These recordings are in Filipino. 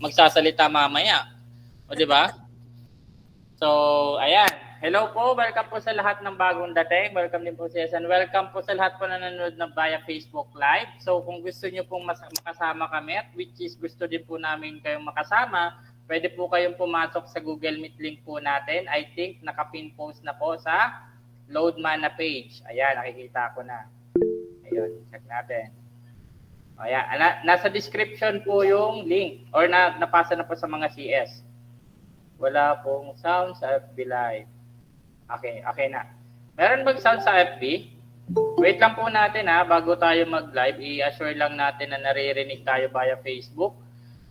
magsasalita mamaya. O, di ba? So, ayan. Hello po. Welcome po sa lahat ng bagong dating. Welcome din po si Esan. Welcome po sa lahat po na nanonood ng via Facebook Live. So, kung gusto niyo pong makasama kami at which is gusto din po namin kayong makasama, pwede po kayong pumasok sa Google Meet link po natin. I think nakapin post na po sa Loadman na page. Ayan, nakikita ko na. Ayun, check natin. Ayan, nasa description po yung link or napasa na po sa mga CS. Wala pong sound sa FB Live. Okay na. Meron bang sound sa FB? Wait lang po natin bago tayo mag-live, i-assure lang natin na naririnig tayo via Facebook.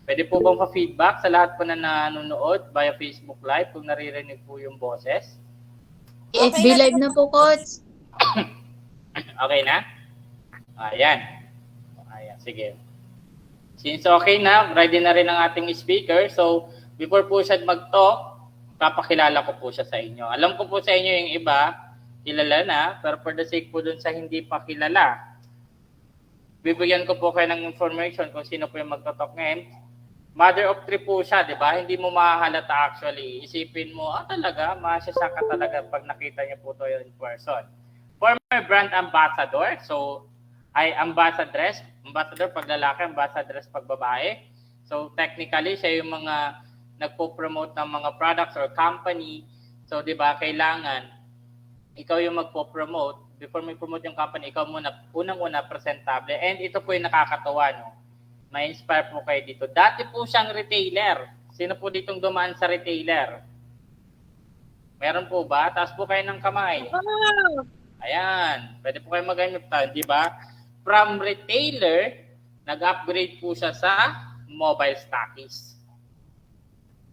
Pwede po bang pa-feedback sa lahat po na nanonood via Facebook Live kung naririnig po yung boses? FB Live na po, Coach. Okay na? Ayan, sige. Since okay na, ready na rin ang ating speaker. So, before po siya mag-talk, papakilala ko po siya sa inyo. Alam ko po sa inyo yung iba, kilala na, pero for the sake po dun sa hindi pa kilala, bibigyan ko po kayo ng information kung sino po yung mag-talk ngayon. Mother of three po siya, di ba? Hindi mo mahahalata actually. Isipin mo, talaga, masasya ka talaga pag nakita niyo po ito in person. Former brand ambassador, so ay ambassador pag lalaki, ambassadress pag babae. So technically, siya yung mga nagpo-promote ng mga products or company. So 'di ba, kailangan ikaw yung magpo-promote. Before mo promote yung company, ikaw muna unang-una presentable. And ito po yung nakakatuwa, no. May inspire po kayo dito. Dati po siyang retailer. Sino po ditong dumaan sa retailer? Meron po ba? Taas po kayo ng kamay. Ayan. Pwede po kayo mag-ganyan, di ba? From retailer, nag-upgrade po siya sa mobile stockies.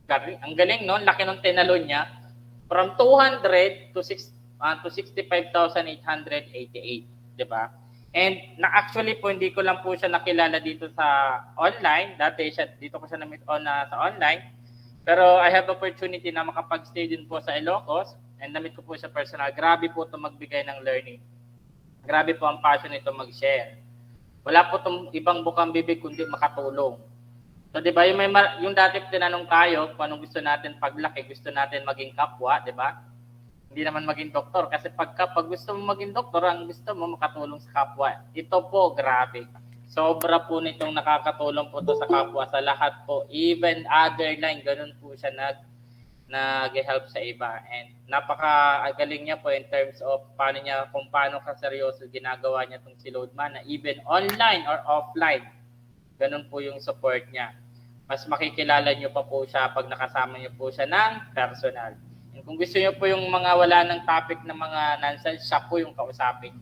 Ang galing, no? Laki ng tinalo niya. From 200 to 65,888, di ba? And actually po, hindi ko lang po siya nakilala dito sa online. Dati dito ko siya na-meet sa online. Pero I have opportunity na makapag-stay din po sa Ilocos and na-meet ko po siya personal. Grabe po ito magbigay ng learning. Grabe po ang passion nito mag-share. Wala po itong ibang bukang bibig kundi makatulong. So, di ba, yung dati tinanong tayo kung anong gusto natin paglaki, gusto natin maging kapwa, di ba? Hindi naman maging doktor. Kasi pag gusto mo maging doktor, ang gusto mo makatulong sa kapwa. Ito po, grabe. Sobra po nitong nakakatulong po to sa kapwa, sa lahat po. Even other line, ganun po siya nag-help sa iba. And napakagaling niya po in terms of kung paano kaseryoso ginagawa niya itong si Loadman na even online or offline, ganun po yung support niya. Mas makikilala niyo pa po siya pag nakasama niyo po siya ng personal. And kung gusto niyo po yung mga wala ng topic na mga nonsense, siya po yung kausapin.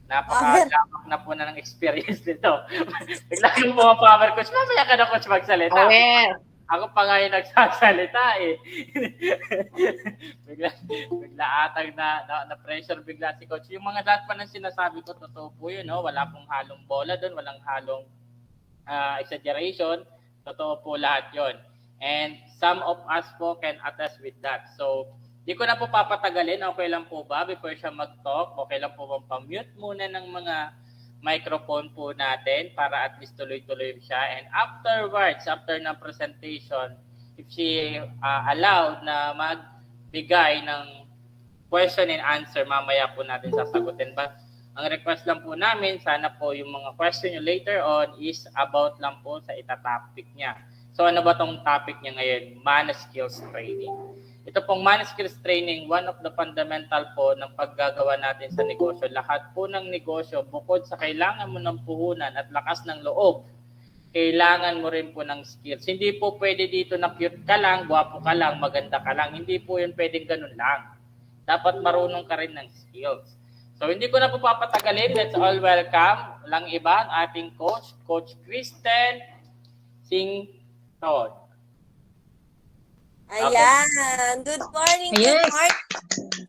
Napakalamak na po na ng experience nito. Bigla yung mga power coach, mamaya ka na coach magsalita. Ako pa nga yung nagsasalita eh. bigla atang na pressure bigla si coach. Yung mga lahat pa ng sinasabi ko, totoo po yun. No? Wala pong halong bola doon, walang halong exaggeration. Totoo po lahat yon. And some of us po can attest with that. So, di ko na po papatagalin. Okay lang po ba before siya mag-talk? Okay lang po bang pa-mute muna ng mga microphone po natin para at least tuloy-tuloy siya. And afterwards, after ng presentation, if she allowed na magbigay ng question and answer, mamaya po natin sasagutin. But ang request lang po namin, sana po yung mga question nyo later on is about lang po sa itatopic niya. So ano ba tong topic niya ngayon? Man Skills Training. Ito pong Man Skills Training, one of the fundamental po ng paggagawa natin sa negosyo. Lahat po ng negosyo, bukod sa kailangan mo ng puhunan at lakas ng loob, kailangan mo rin po ng skills. Hindi po pwede dito na cute ka lang, gwapo ka lang, maganda ka lang. Hindi po yun pwedeng ganun lang. Dapat marunong ka rin ng skills. So, hindi ko na po papatagalin. Let's all welcome. Walang iba, ang ating coach, Coach Kristen Sington. Ayan. Good morning. Yes. Good morning.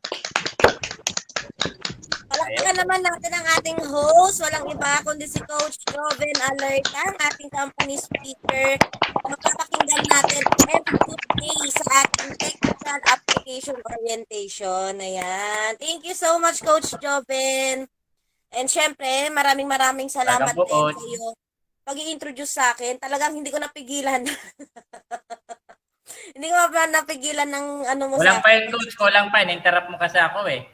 Palakpakan naman natin ang ating host. Walang iba kundi si Coach Joven Alerta, ang ating company speaker. Makapakinggan natin every day sa ating technical application orientation. Ayan. Thank you so much, Coach Joven. And syempre, maraming salamat po, din sa iyo pag-i-introduce sa akin, talagang hindi ko napigilan. Hindi ko pa napigilan ng ano mo Walang sa pa yun, coach. Kulang pa. In-interrupt mo kasi ako eh.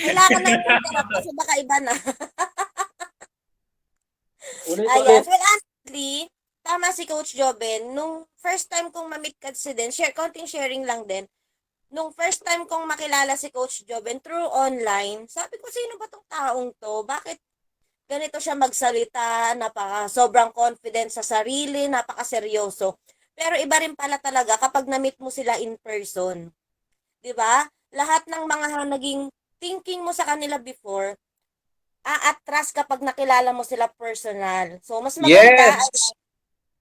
kailangan na interrupt kasi baka iba na. Ulit, Ayan. Well, honestly, tama si Coach Joben. Nung first time kong ma-meet kasi din, konting sharing lang din. Nung first time kong makilala si Coach Joben through online, sabi ko, sino ba tong taong to? Bakit ganito siya magsalita? Sobrang confident sa sarili, napaka-seryoso. Pero iba rin pala talaga kapag na-meet mo sila in person. 'Di ba? Lahat ng mga naging thinking mo sa kanila before, aatras kapag nakilala mo sila personal. So, mas maganda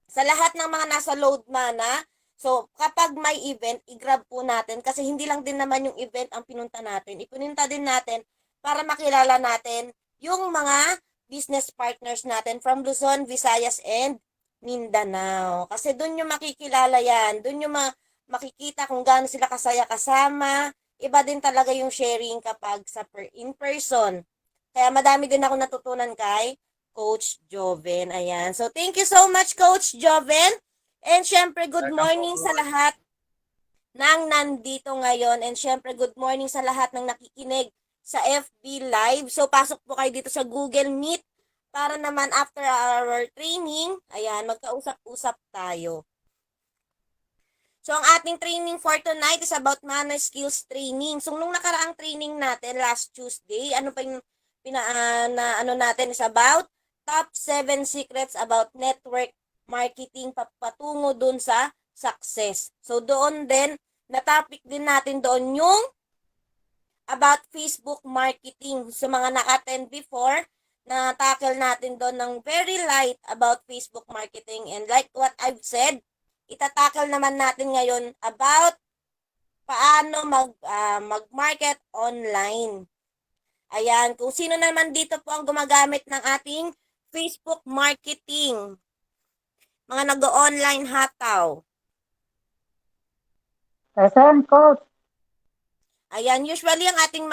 sa lahat ng mga nasa load mana. So, kapag may event, i-grab po natin kasi hindi lang din naman yung event ang pinunta natin. Ipununta din natin para makilala natin yung mga business partners natin from Luzon, Visayas, and Mindanao. Kasi doon yung makikilala yan. Doon yung makikita kung gaano sila kasaya kasama. Iba din talaga yung sharing kapag in person. Kaya madami din ako natutunan kay Coach Joven. Ayan. So, thank you so much, Coach Joven. And syempre, good morning sa lahat ng nandito ngayon. And syempre, good morning sa lahat ng nakikinig sa FB Live. So, pasok po kayo dito sa Google Meet para naman after our training, ayan, magkausap-usap tayo. So, ang ating training for tonight is about manner skills training. So, nung nakaraang training natin last Tuesday, ano pa yung natin is about top 7 secrets about network marketing patungo dun sa success. So, doon din, na-topic din natin doon yung about Facebook marketing. So, mga naka-attend before, na-tackle natin doon ng very light about Facebook marketing. And like what I've said, itatakal naman natin ngayon about paano mag-market online. Ayan, kung sino naman dito po ang gumagamit ng ating Facebook marketing. Mga nag-online hataw. Present, Coach. Ayan, usually ang ating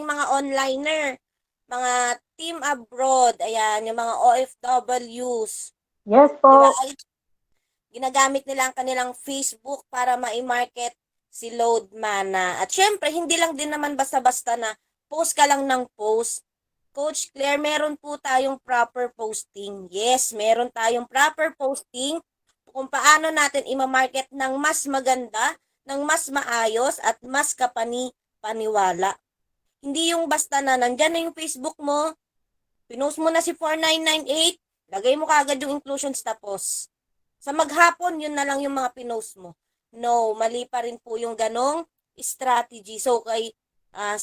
mga onliner, mga team abroad, ayan, yung mga OFWs. Yes po. Diba? Ginagamit nila ang kanilang Facebook para ma-market si Load Mana. At syempre, hindi lang din naman basta-basta na post ka lang ng post. Coach Claire, meron po tayong proper posting. Yes, meron tayong proper posting kung paano natin i-market ng mas maganda, ng mas maayos at mas kapani-paniwala. Hindi yung basta na nandyan na yung Facebook mo, pinost mo na si 4998, lagay mo kaagad yung inclusions tapos. Sa maghapon, yun na lang yung mga pinost mo. No, mali pa rin po yung ganong strategy. So,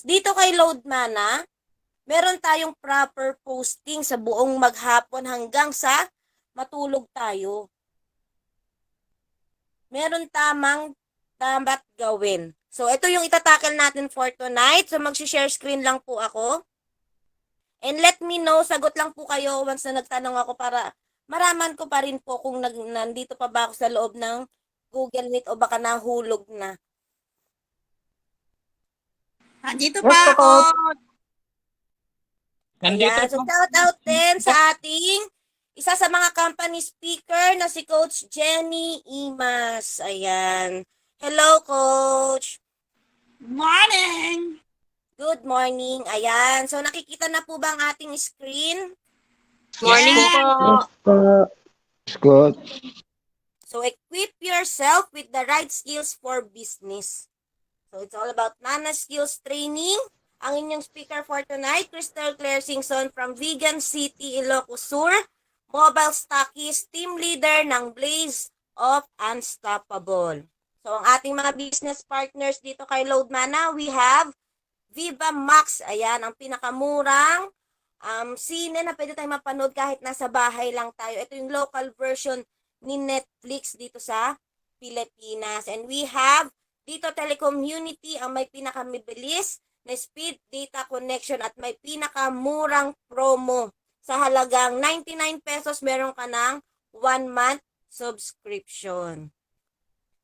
dito kay Load Mana, meron tayong proper posting sa buong maghapon hanggang sa matulog tayo. Meron dapat gawin. So, ito yung itatakil natin for tonight. So, mag-share screen lang po ako. And let me know, sagot lang po kayo once na nagtanong ako para maraman ko pa rin po kung nandito pa ba ako sa loob ng Google Meet o baka nahulog na. Nandito Yes pa po, ako. Nandito Ayan. So, po. shout out din sa ating isa sa mga company speaker na si Coach Jenny Imas. Ayan. Hello, Coach. Morning! Good morning. Ayan. So, nakikita na po ba ang ating screen? Morning Yes. po. Yes po. Good. So, equip yourself with the right skills for business. So, it's all about Mana Skills Training. Ang inyong speaker for tonight, Crystal Claire Singson from Vegan City, Ilocos Sur, mobile stockist, team leader ng Blaze of Unstoppable. So, ang ating mga business partners dito kay Load Mana, we have Viva Max. Ayan, ang pinakamurang sine na pwede tayong mapanood kahit nasa bahay lang tayo. Ito yung local version ni Netflix dito sa Pilipinas. And we have dito Telecom Unity ang may pinakamabilis na speed data connection at may pinakamurang promo. Sa halagang 99 pesos, meron ka ng 1 month subscription.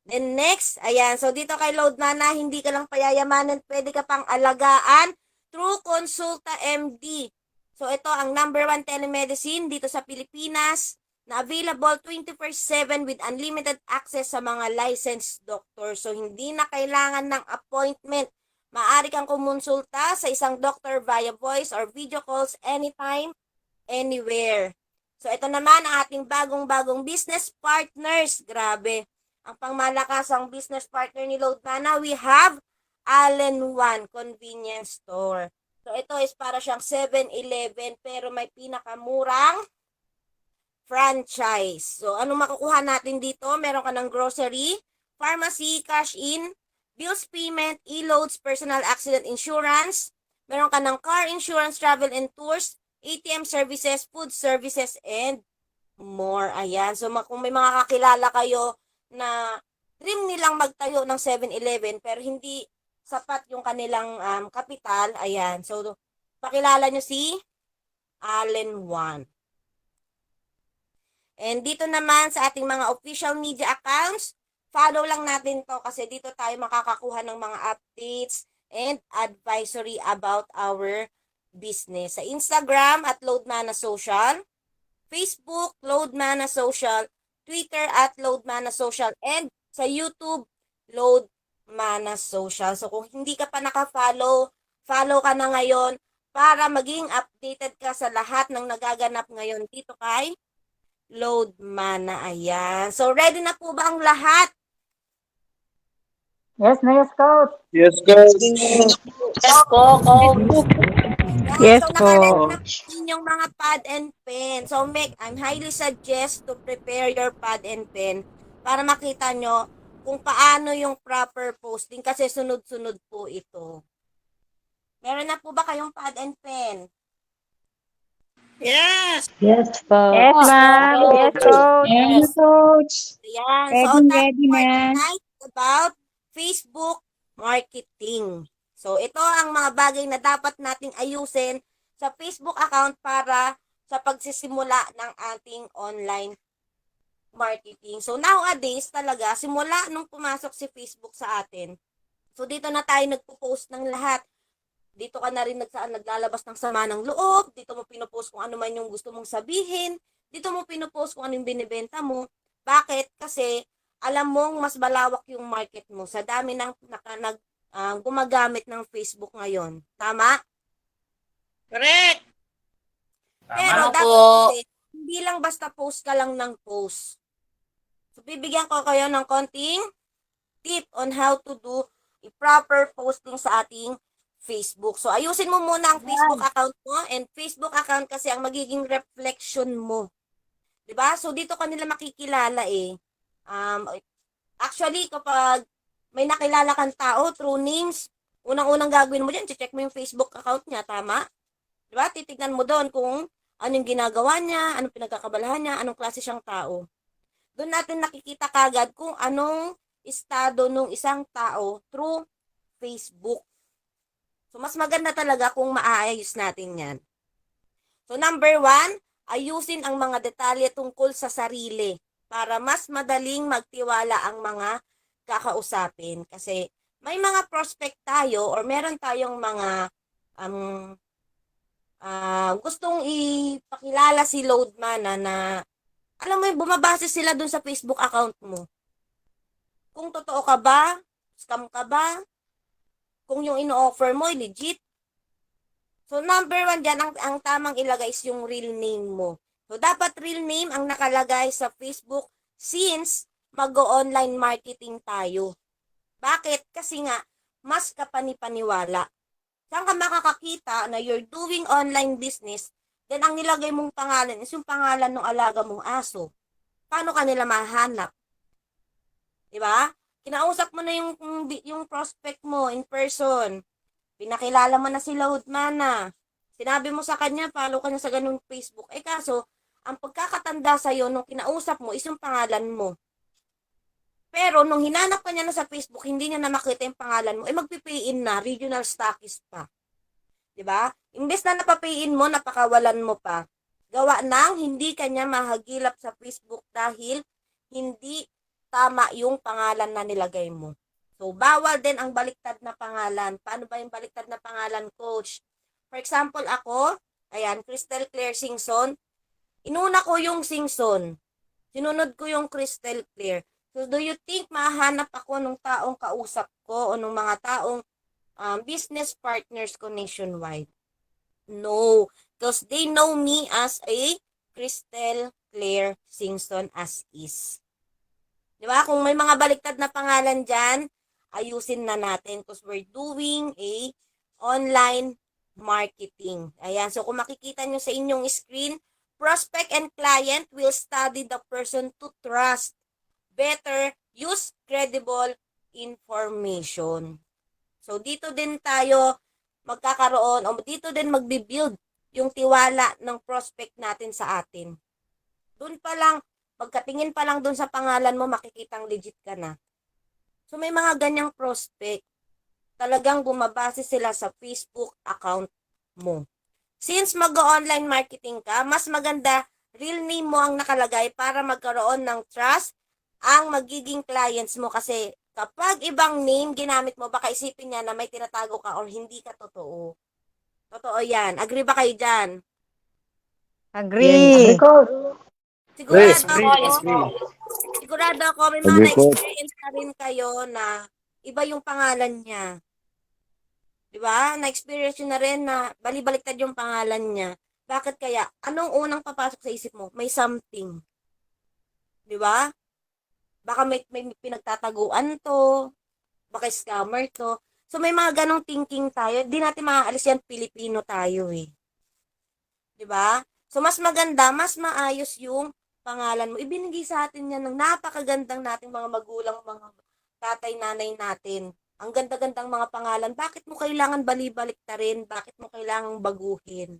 Then next, ayan. So dito kay Load Mana, hindi ka lang payayamanin, pwede ka pang alagaan through Consulta MD. So ito ang number 1 telemedicine dito sa Pilipinas na available 24/7 with unlimited access sa mga licensed doctor. So hindi na kailangan ng appointment. Maaari kang kumonsulta sa isang doctor via voice or video calls anytime, anywhere. So ito naman ang ating bagong-bagong business partners. Grabe. Ang pangmalakasang business partner ni Loadmana, we have Allen One Convenience Store. So ito is para siyang 7-Eleven pero may pinakamurang franchise. So ano makukuha natin dito? Meron ka ng grocery, pharmacy, cash in, bills payment, e-loads, personal accident insurance. Meron ka ng car insurance, travel and tours, ATM services, food services, and more. Ayan. So kung may mga kakilala kayo na dream nilang magtayo ng 7-Eleven pero hindi sapat yung kanilang kapital, ayan. So, pakilala nyo si Allen One. And dito naman sa ating mga official media accounts, follow lang natin to kasi dito tayo makakakuha ng mga updates and advisory about our business. Sa Instagram at Loadmana Social, Facebook, Loadmana Social, Twitter at Loadmana Social, and sa YouTube, Loadmana Social. So kung hindi ka pa naka-follow, follow ka na ngayon para maging updated ka sa lahat ng nagaganap ngayon dito kay Loadmana. Ayan. So ready na po ba ang lahat? Yes, Coach. Yes, Coach. Yes po, Coach. Yes, so naka-ready na po inyong mga pad and pen. So I'm highly suggest to prepare your pad and pen para makita nyo kung paano yung proper posting kasi sunod-sunod po ito. Meron na po ba kayong pad and pen? Yes. Yes po. Yes, ma'am. Yes, Coach. Yes, Coach. Ayan. Ready, So, topic ready for na. tonight is about Facebook marketing. So, ito ang mga bagay na dapat nating ayusin sa Facebook account para sa pagsisimula ng ating online marketing. So, nowadays talaga, simula nung pumasok si Facebook sa atin, so dito na tayo nagpo-post ng lahat. Dito ka na rin naglalabas ng sama ng loob. Dito mo pinopost kung ano man yung gusto mong sabihin. Dito mo pinopost kung ano yung binibenta mo. Bakit? Kasi alam mong mas malawak yung market mo sa dami ng gumagamit ng Facebook ngayon. Tama? Correct. Pero Tama. dapat kasi, hindi lang basta post ka lang ng post. So, bibigyan ko kayo ng konting tip on how to do a proper posting sa ating Facebook. So, ayusin mo muna ang Facebook account mo, and Facebook account kasi ang magiging reflection mo. 'Di ba? So, dito ka nila makikilala eh. Actually, kapag may nakilala kang tao through names, unang-unang gagawin mo diyan, check mo yung Facebook account niya, tama? 'Di ba? Titignan mo doon kung anong ginagawa niya, anong pinagkakabalahan niya, anong klase siyang tao. Doon natin nakikita kagad kung anong estado ng isang tao through Facebook. So, mas maganda talaga kung maaayos natin yan. So, number 1, ayusin ang mga detalye tungkol sa sarili para mas madaling magtiwala ang mga kakausapin. Kasi may mga prospect tayo or meron tayong mga gustong ipakilala si Loadmana na alam mo yung bumabase sila dun sa Facebook account mo. Kung totoo ka ba, scam ka ba, kung yung ino-offer mo legit. So number 1 dyan, ang tamang ilagay is yung real name mo. So dapat real name ang nakalagay sa Facebook since mag-online marketing tayo. Bakit? Kasi nga, mas kapani-paniwala. Saan ka makakakita na you're doing online business, then ang nilagay mong pangalan is yung pangalan ng alaga mong aso. Paano ka nila mahanap? Diba? Kinausap mo na yung prospect mo in person. Pinakilala mo na si Loadmana. Sinabi mo sa kanya, follow ka na sa ganung Facebook. Eh kaso, ang pagkakatanda sa'yo nung kinausap mo is yung pangalan mo. Pero nung hinanap ka niya na sa Facebook, hindi niya na makita yung pangalan mo, eh magpipayin na, regional stockist pa. Diba? Imbes na napapayin mo, napakawalan mo pa. Gawa nang hindi kanya mahagilap sa Facebook dahil hindi tama yung pangalan na nilagay mo. So, bawal din ang baliktad na pangalan. Paano ba yung baliktad na pangalan, Coach? For example, ako, Ayan, Crystal Clear Singson. Inuna ko yung Singson. Sinunod ko yung Crystal Clear. So, do you think mahanap ako nung taong kausap ko o nung mga taong business partners ko nationwide? No. Because they know me as a Crystal Clear Singson as is. Di ba? Kung may mga baliktad na pangalan dyan, ayusin na natin because we're doing a online marketing. Ayan. So, kung makikita nyo sa inyong screen, prospect and client will study the person to trust. Better use credible information. So, dito din tayo magkakaroon o dito din magbibuild yung tiwala ng prospect natin sa atin. Doon pa lang, pagkatingin pa lang doon sa pangalan mo, makikitang legit ka na. So, may mga ganyang prospect. Talagang bumabase sila sa Facebook account mo. Since mag-online marketing ka, mas maganda real name mo ang nakalagay para magkaroon ng trust ang magiging clients mo. Kasi kapag ibang name ginamit mo, baka isipin niya na may tinatago ka or hindi ka totoo. Totoo yan. Agree ba kayo dyan? Agree. Coach. Sigurado ako may mga Agree, Coach. na-experience na rin kayo na iba yung pangalan niya. Diba? Na-experience nyo na rin na balibaliktad yung pangalan niya. Bakit kaya? Anong unang papasok sa isip mo? May something. Diba? Baka may pinagtataguan to. Baka scammer to. So may mga ganong thinking tayo. Hindi natin maaalis yan, Pilipino tayo eh. Diba? So mas maganda, mas maayos yung pangalan mo. Ibinigay sa atin yan ng napakagandang nating mga magulang, mga tatay, nanay natin. Ang ganda-gandang mga pangalan. Bakit mo kailangan balibaliktarin? Bakit mo kailangan baguhin?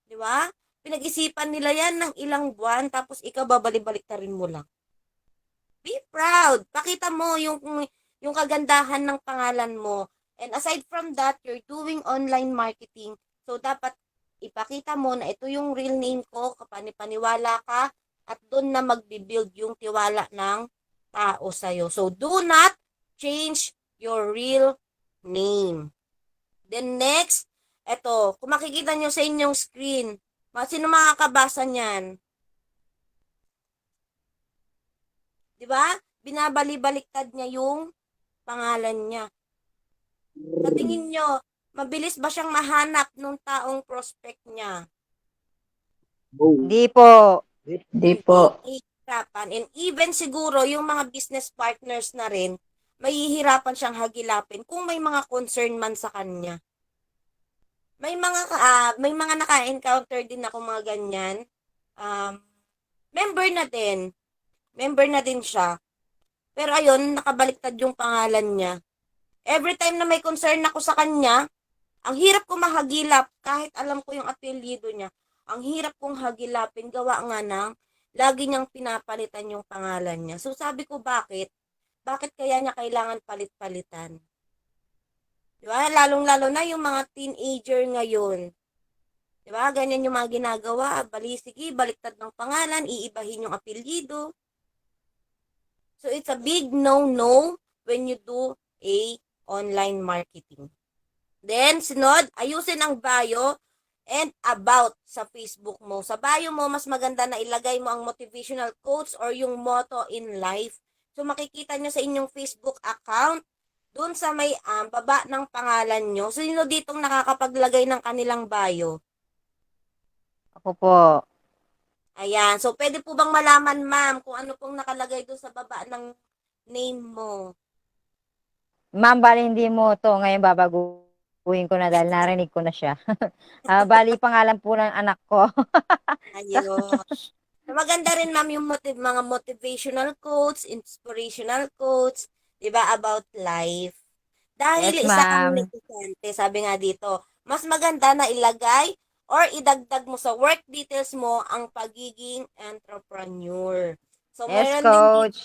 Di ba? Pinag-isipan nila yan ng ilang buwan tapos ikaw babalibaliktarin mo lang. Be proud. Pakita mo yung kagandahan ng pangalan mo. And aside from that, you're doing online marketing. So, dapat ipakita mo na ito yung real name ko, kapanipaniwala ka, at doon na magbibuild yung tiwala ng tao sa'yo. So, do not change your real name. Then next, eto, kung makikita nyo sa inyong screen, sino makakabasa niyan? Diba? Binabali-baliktad niya yung pangalan niya. Sa tingin nyo, mabilis ba siyang mahanap ng taong prospect niya? Hindi po. Di po. And even siguro, yung mga business partners na rin, mahihirapan siyang hagilapin kung may mga concern man sa kanya. May mga naka-encounter din ako mga ganyan. Member na din siya. Pero ayun, nakabaliktad yung pangalan niya. Every time na may concern ako sa kanya, ang hirap ko mahagilap kahit alam ko yung apelyido niya. Ang hirap kong hagilapin, gawa nga ng lagi niyang pinapalitan yung pangalan niya. So sabi ko, bakit? Bakit kaya niya kailangan palit-palitan? Diba? Lalong-lalo na yung mga teenager ngayon. Diba? Ganyan yung mga ginagawa. Sige, baliktad ng pangalan, iibahin yung apelyido. So, it's a big no-no when you do a online marketing. Then, sunod, ayusin ang bio and about sa Facebook mo. Sa bio mo, mas maganda na ilagay mo ang motivational quotes or yung motto in life. So, makikita nyo sa inyong Facebook account, doon sa may baba ng pangalan nyo. So, sino ditong nakakapaglagay ng kanilang bio? Ako po. Ayan. So, pwede po bang malaman, ma'am, kung ano pong nakalagay doon sa baba ng name mo? Ma'am, bali hindi mo to. Ngayon babaguhin ko na dahil narinig ko na siya. Bali pangalan po ng anak ko. Ayun. So, maganda rin, ma'am, yung mga motivational quotes, inspirational quotes, diba, about life. Dahil Yes, isa kang ma'am. negosyante, sabi nga dito, mas maganda na ilagay or idagdag mo sa work details mo ang pagiging entrepreneur. So, Yes, meron din coach.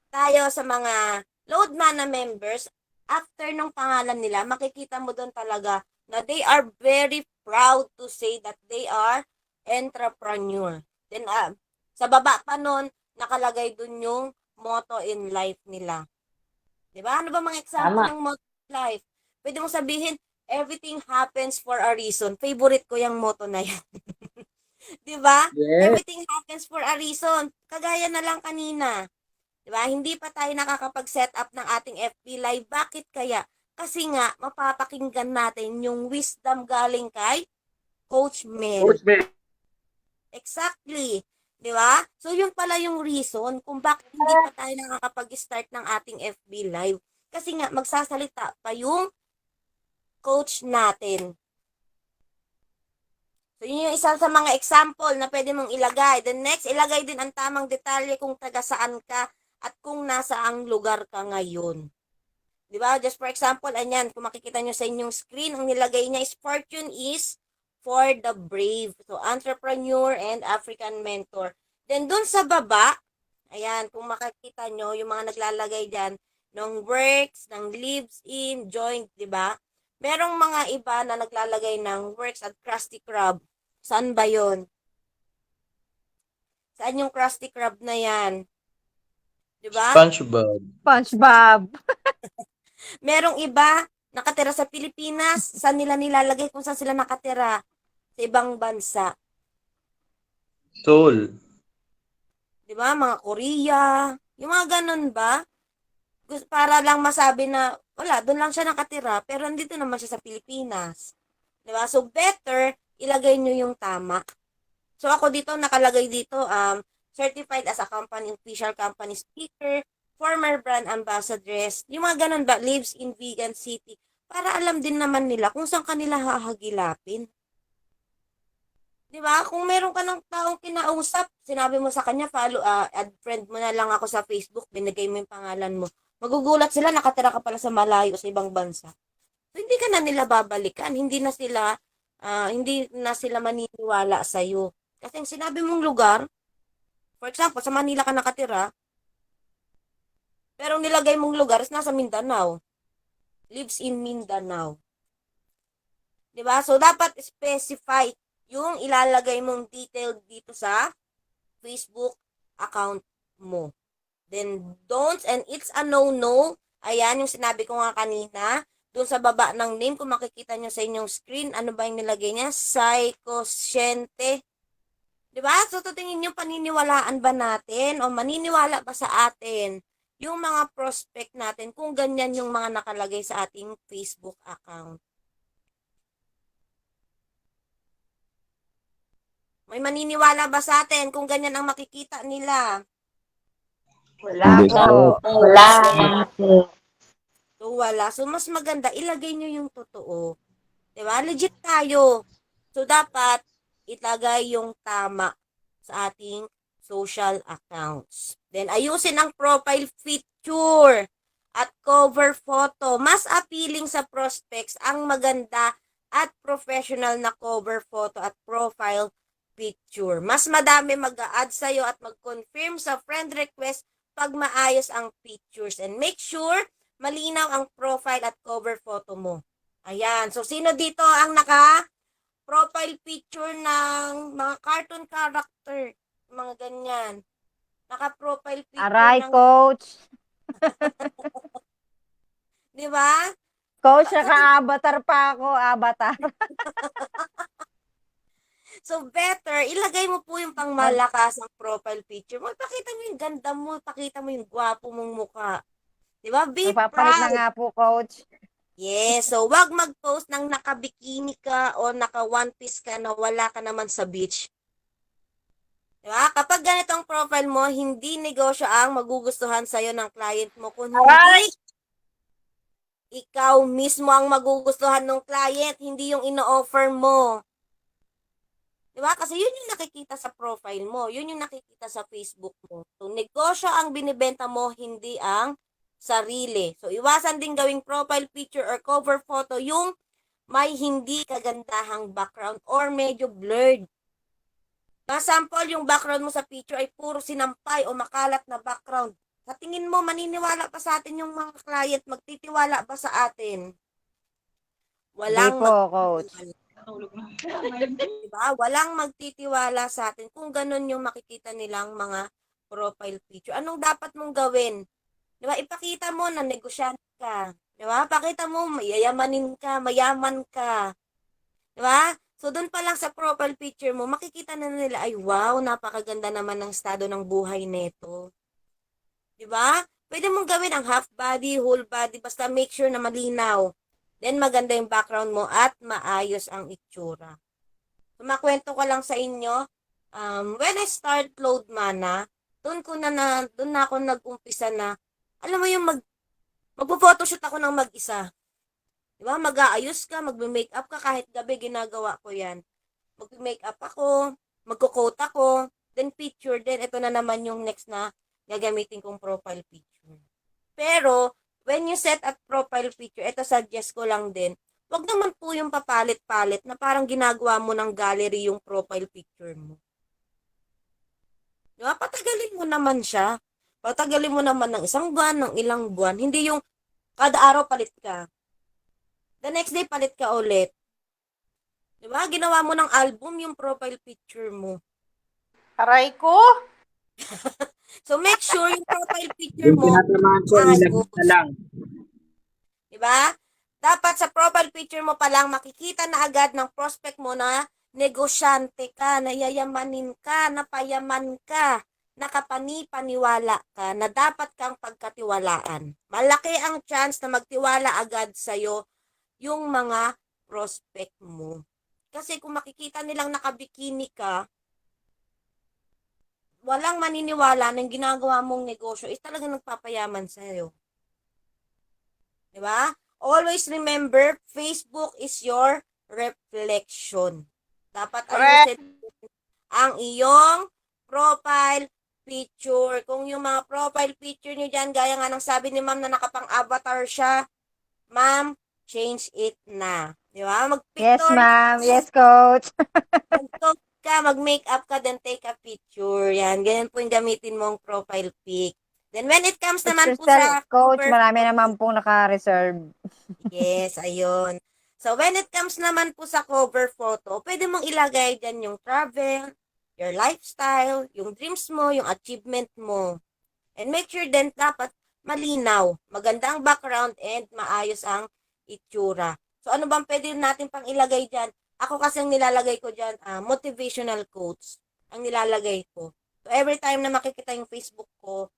tayo sa mga Load Mana members, after ng pangalan nila, makikita mo doon talaga na they are very proud to say that they are entrepreneur. Then, sa baba pa nun, nakalagay doon yung motto in life nila. Diba? Ano ba mga example ng motto in life? Pwede mo sabihin, everything happens for a reason. Favorite ko yung motto na yan. Di ba? Yes. Everything happens for a reason. Kagaya na lang kanina. Di ba? Hindi pa tayo nakakapag-set up ng ating FB Live. Bakit kaya? Kasi nga, mapapakinggan natin yung wisdom galing kay Coach Mel. Coach Mel. Exactly. Di ba? So, yun pala yung reason kung bakit hindi pa tayo nakakapag-start ng ating FB Live. Kasi nga, magsasalita pa yung coach natin. So, yun yung isa sa mga example na pwede mong ilagay. The next, ilagay din ang tamang detalye kung taga saan ka at kung nasaang lugar ka ngayon. Di ba? Just for example, anyan, kung makikita nyo sa inyong screen, ang nilagay niya is fortune is for the brave. So, entrepreneur and African mentor. Then, dun sa baba, ayan, kung makikita nyo, yung mga naglalagay dyan, ng works, ng lives in, joint, di ba? Merong mga iba na naglalagay ng works at Krusty Krab. Saan ba yun? Saan yung Krusty Krab na yan? Di ba? SpongeBob. SpongeBob. Merong iba nakatira sa Pilipinas. Saan nila nilalagay kung saan sila nakatira? Sa ibang bansa. Soul. Di ba? Mga Korea. Yung mga ganun ba? Para lang masabi na, wala, doon lang siya nakatira, pero nandito naman siya sa Pilipinas. Di ba? So, better, ilagay nyo yung tama. So, ako dito, nakalagay dito, certified as a company, official company speaker, former brand ambassadress, yung mga ganun ba, lives in vegan city, para alam din naman nila kung saan kanila hahagilapin. Di ba? Kung meron ka ng taong kinausap, sinabi mo sa kanya, follow, add friend mo na lang ako sa Facebook, binigay mo yung pangalan mo. Magugulat sila, nakatira ka pala sa malayo, sa ibang bansa. So, hindi ka na nila babalikan, hindi na sila maniniwala sa iyo. Kasi ang sinabi mong lugar, for example, sa Manila ka nakatira, pero nilagay mong lugar is nasa Mindanao. Lives in Mindanao. Diba? So, dapat specify yung ilalagay mong detail dito sa Facebook account mo. Then, don'ts and it's a no-no. Ayan, yung sinabi ko nga kanina. Doon sa baba ng name, kung makikita nyo sa inyong screen, ano ba yung nilagay niya? Psychosyente. Diba? So, tutingin nyo, paniniwalaan ba natin o maniniwala ba sa atin yung mga prospect natin kung ganyan yung mga nakalagay sa ating Facebook account. May maniniwala ba sa atin kung ganyan ang makikita nila? Wala Hindi po. Wala. So, wala. So, mas maganda, ilagay nyo yung totoo. Diba? Legit tayo. So, dapat ilagay yung tama sa ating social accounts. Then, ayusin ang profile picture at cover photo. Mas appealing sa prospects ang maganda at professional na cover photo at profile picture. Mas madami mag-a-add sa'yo at mag-confirm sa friend request pag maayos ang pictures. And make sure malinaw ang profile at cover photo mo. Ayan. So, sino dito ang naka-profile picture ng mga cartoon character? Mga ganyan. Naka-profile picture Aray, ng... coach. Di ba? Coach, naka-avatar pa ako. Avatar. So, better, ilagay mo po yung pangmalakas ang profile picture mo. Pakita mo yung ganda mo, pakita mo yung gwapo mong mukha. Di ba? Be Nagpapalit na proud. nga po, coach. Yes, so wag mag-post ng naka-bikini ka o naka-one piece ka na wala ka naman sa beach. Di ba? Kapag ganitong profile mo, hindi negosyo ang magugustuhan sa'yo ng client mo. Kung hindi, ikaw mismo ang magugustuhan ng client, hindi yung ino-offer mo. Diba? Kasi yun yung nakikita sa profile mo. Yun yung nakikita sa Facebook mo. So, negosyo ang binibenta mo, hindi ang sarili. So, iwasan din gawing profile picture or cover photo yung may hindi kagandahang background or medyo blurred. Sample, yung background mo sa picture ay puro sinampay o makalat na background. Sa tingin mo, maniniwala pa sa atin yung mga client? Magtitiwala ba sa atin? Hindi po, coach. Diba? Walang magtitiwala sa atin kung ganun yung makikita nilang mga profile picture. Anong dapat mong gawin? Diba? Ipakita mo na negosyante ka. Di ba? Pakita mo, mayayamanin ka, mayaman ka. Di ba? So, doon pa lang sa profile picture mo, makikita na nila, ay wow, napakaganda naman ng estado ng buhay neto. Di ba? Pwede mong gawin ang half body, whole body, basta make sure na malinaw. Then, maganda yung background mo at maayos ang itsura. So, makwento ko lang sa inyo, when I start Load Mana, doon na ako nag-umpisa na, alam mo yung magpo-photoshoot ako ng mag-isa. Diba? Mag-aayos ka, magme-makeup ka, kahit gabi ginagawa ko yan. Magme-makeup ako, magko-coat ako, then picture din. Ito na naman yung next na gagamitin kong profile picture. Pero, when you set at profile picture, ito suggest ko lang din, wag naman po yung papalit-palit na parang ginagawa mo ng gallery yung profile picture mo. Diba? Patagalin mo naman siya. Patagalin mo naman ng isang buwan, ng ilang buwan. Hindi yung kada araw palit ka. The next day, palit ka ulit. Diba? Ginawa mo ng album yung profile picture mo. Aray ko. So, make sure yung profile picture mo Tinatamaan ko, ayos. ilagay na lang. Diba? Dapat sa profile picture mo pa lang makikita na agad ng prospect mo na negosyante ka, nayayamanin ka, napayaman ka, nakapani-paniwala ka, na dapat kang pagkatiwalaan. Malaki ang chance na magtiwala agad sa'yo yung mga prospect mo. Kasi kung makikita nilang nakabikini ka, walang maniniwala na ginagawa mong negosyo is talagang nagpapayaman sa'yo. Diba? Always remember, Facebook is your reflection. Dapat ayusin ang iyong profile picture. Kung yung mga profile picture nyo dyan, gaya nga ng sabi ni ma'am na nakapang-avatar siya, ma'am, change it na. Di ba? Yes, Mag-picture. ma'am. Yes, coach. Mag-talk ka, mag-makeup ka, then take a picture. Yan, ganyan po yung gamitin mong profile pic. Then when it comes naman po sa Coach, cover marami naman pong naka-reserve. yes, ayun. So, when it comes naman po sa cover photo, pwede mong ilagay dyan yung travel, your lifestyle, yung dreams mo, yung achievement mo. And make sure din dapat malinaw, maganda ang background, and maayos ang itsura. So, ano bang pwede natin pang ilagay dyan? Ako kasi ang nilalagay ko dyan, motivational quotes ang nilalagay ko. So, every time na makikita yung Facebook ko,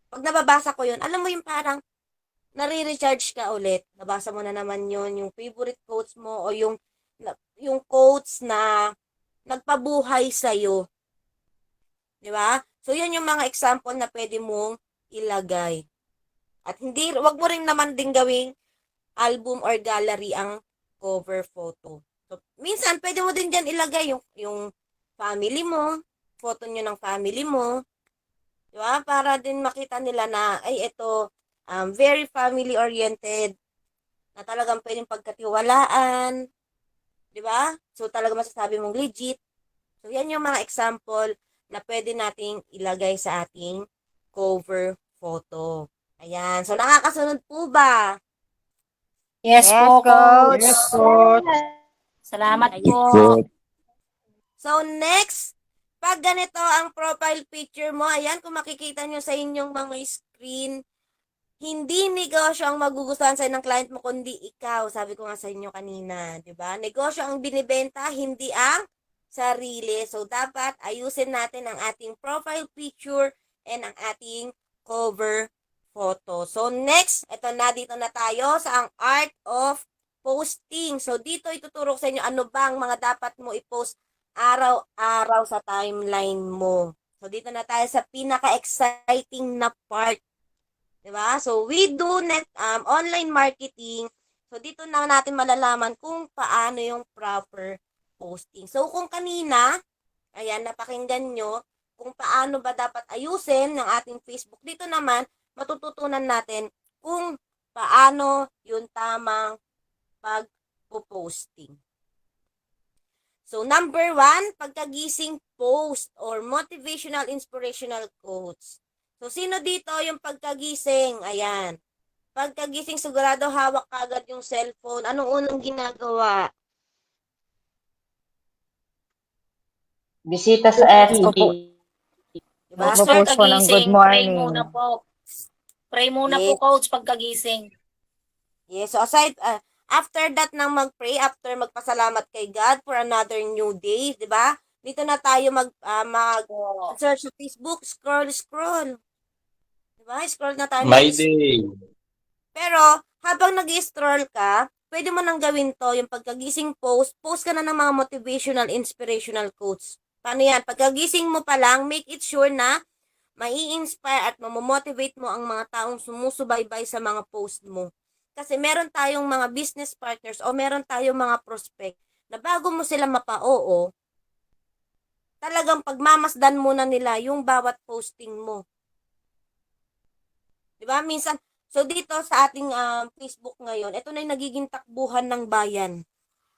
pag nababasa ko yun, alam mo yung parang nare-recharge ka ulit. Nabasa mo na naman yun, yung favorite quotes mo o yung quotes na nagpabuhay sa'yo. Di ba? So, yan yung mga example na pwede mong ilagay. At wag mo rin naman din gawing album or gallery ang cover photo. So, minsan, pwede mo din dyan ilagay yung family mo, photo nyo ng family mo. Di ba? Para din makita nila na, ay, ito, very family-oriented, na talagang pwedeng pagkatiwalaan. Di ba? So, talaga masasabi mong legit. So, yan yung mga example na pwede nating ilagay sa ating cover photo. Ayan. So, nakakasunod po ba? Yes, Yes, po, coach. Yes, coach. Salamat po. So, next, pag ganito ang profile picture mo, ayan, kung makikita nyo sa inyong mga screen, hindi negosyo ang magugustuhan sa'yo ng client mo, kundi ikaw. Sabi ko nga sa inyo kanina, di ba? Negosyo ang binibenta, hindi ang sarili. So, dapat ayusin natin ang ating profile picture and ang ating cover photo. So, next, ito na, dito na tayo sa ang art of posting. So, dito ituturo ko sa inyo ano ba ang mga dapat mo i-post araw-araw sa timeline mo. So, dito na tayo sa pinaka-exciting na part. Diba? So, we do online marketing. So, dito na natin malalaman kung paano yung proper posting. So, kung kanina, ayan, napakinggan nyo, kung paano ba dapat ayusin ng ating Facebook. Dito naman, matututunan natin kung paano yung tamang pag-posting. So, number 1, pagkagising post or motivational inspirational quotes. So, sino dito yung pagkagising? Ayan. Pagkagising, sigurado hawak kagad yung cellphone. Anong unang ginagawa? Bisita sa FB. Diba? Magpo-post po ng good morning. Pray muna po. Pray muna Yes. po, coach, pagkagising. Yes, so aside, after that nang mag-pray, after magpasalamat kay God for another new day, di ba? Dito na tayo mag-search sa Facebook, scroll. Di ba? Scroll na tayo My day. Pero, habang nag-scroll ka, pwede mo nang gawin to, yung pagkagising post ka na ng mga motivational, inspirational quotes. Paano yan? Pagkagising mo pa lang, make it sure na mai-inspire at mamomotivate mo ang mga taong sumusubaybay sa mga post mo. Kasi meron tayong mga business partners o meron tayong mga prospect na bago mo sila mapa-oo, talagang pagmamasdan muna nila yung bawat posting mo. Diba? Minsan, so dito sa ating Facebook ngayon, ito na yung nagiging takbuhan ng bayan.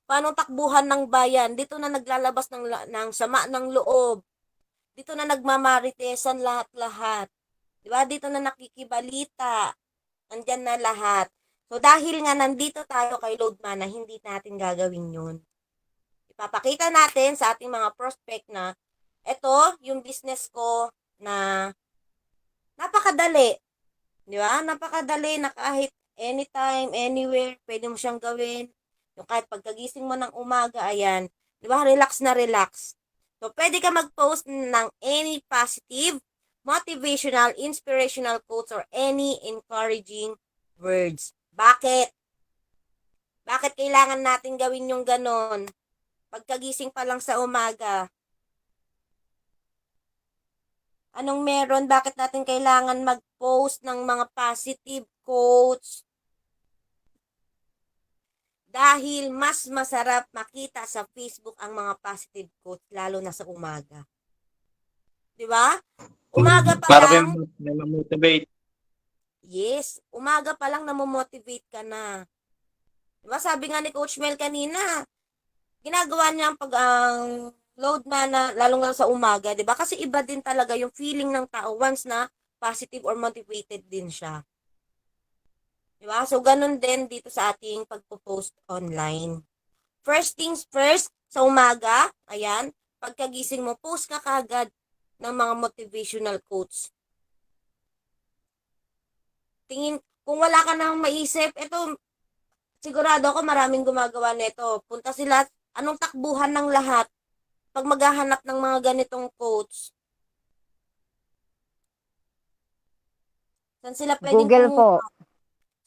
Paano takbuhan ng bayan? Dito na naglalabas ng sama ng loob. Dito na nagmamaritesan lahat-lahat. Diba? Dito na nakikibalita. Andyan na lahat. So dahil nga nandito tayo kay Loadman na hindi natin gagawin yun. Ipapakita natin sa ating mga prospect na ito yung business ko na napakadali. Di ba? Napakadali na kahit anytime, anywhere, pwede mo siyang gawin. Yung kahit pagkagising mo ng umaga, ayan. Di ba? Relax na relax. So, pwede ka mag-post ng any positive, motivational, inspirational quotes or any encouraging words. Bakit? Bakit kailangan natin gawin yung ganon? Pagkagising pa lang sa umaga. Anong meron? Bakit natin kailangan mag-post ng mga positive quotes? Dahil mas masarap makita sa Facebook ang mga positive quotes, lalo na sa umaga. Di ba? Umaga pa Para lang. may motivate. Yes, umaga pa lang namomotivate ka na. Diba? Sabi nga ni Coach Mel kanina, ginagawa niya ang load na lalong lang sa umaga, 'di ba? Kasi iba din talaga yung feeling ng tao once na positive or motivated din siya. 'Di ba? So ganun din dito sa ating pagpo-post online. First things first, sa umaga, ayan, pagkagising mo, post ka kagad ng mga motivational quotes. Tingin, kung wala ka nang maisip, ito, sigurado ako maraming gumagawa nito. Punta sila, anong takbuhan ng lahat pag maghahanap ng mga ganitong quotes? Saan sila pwedeng Google po.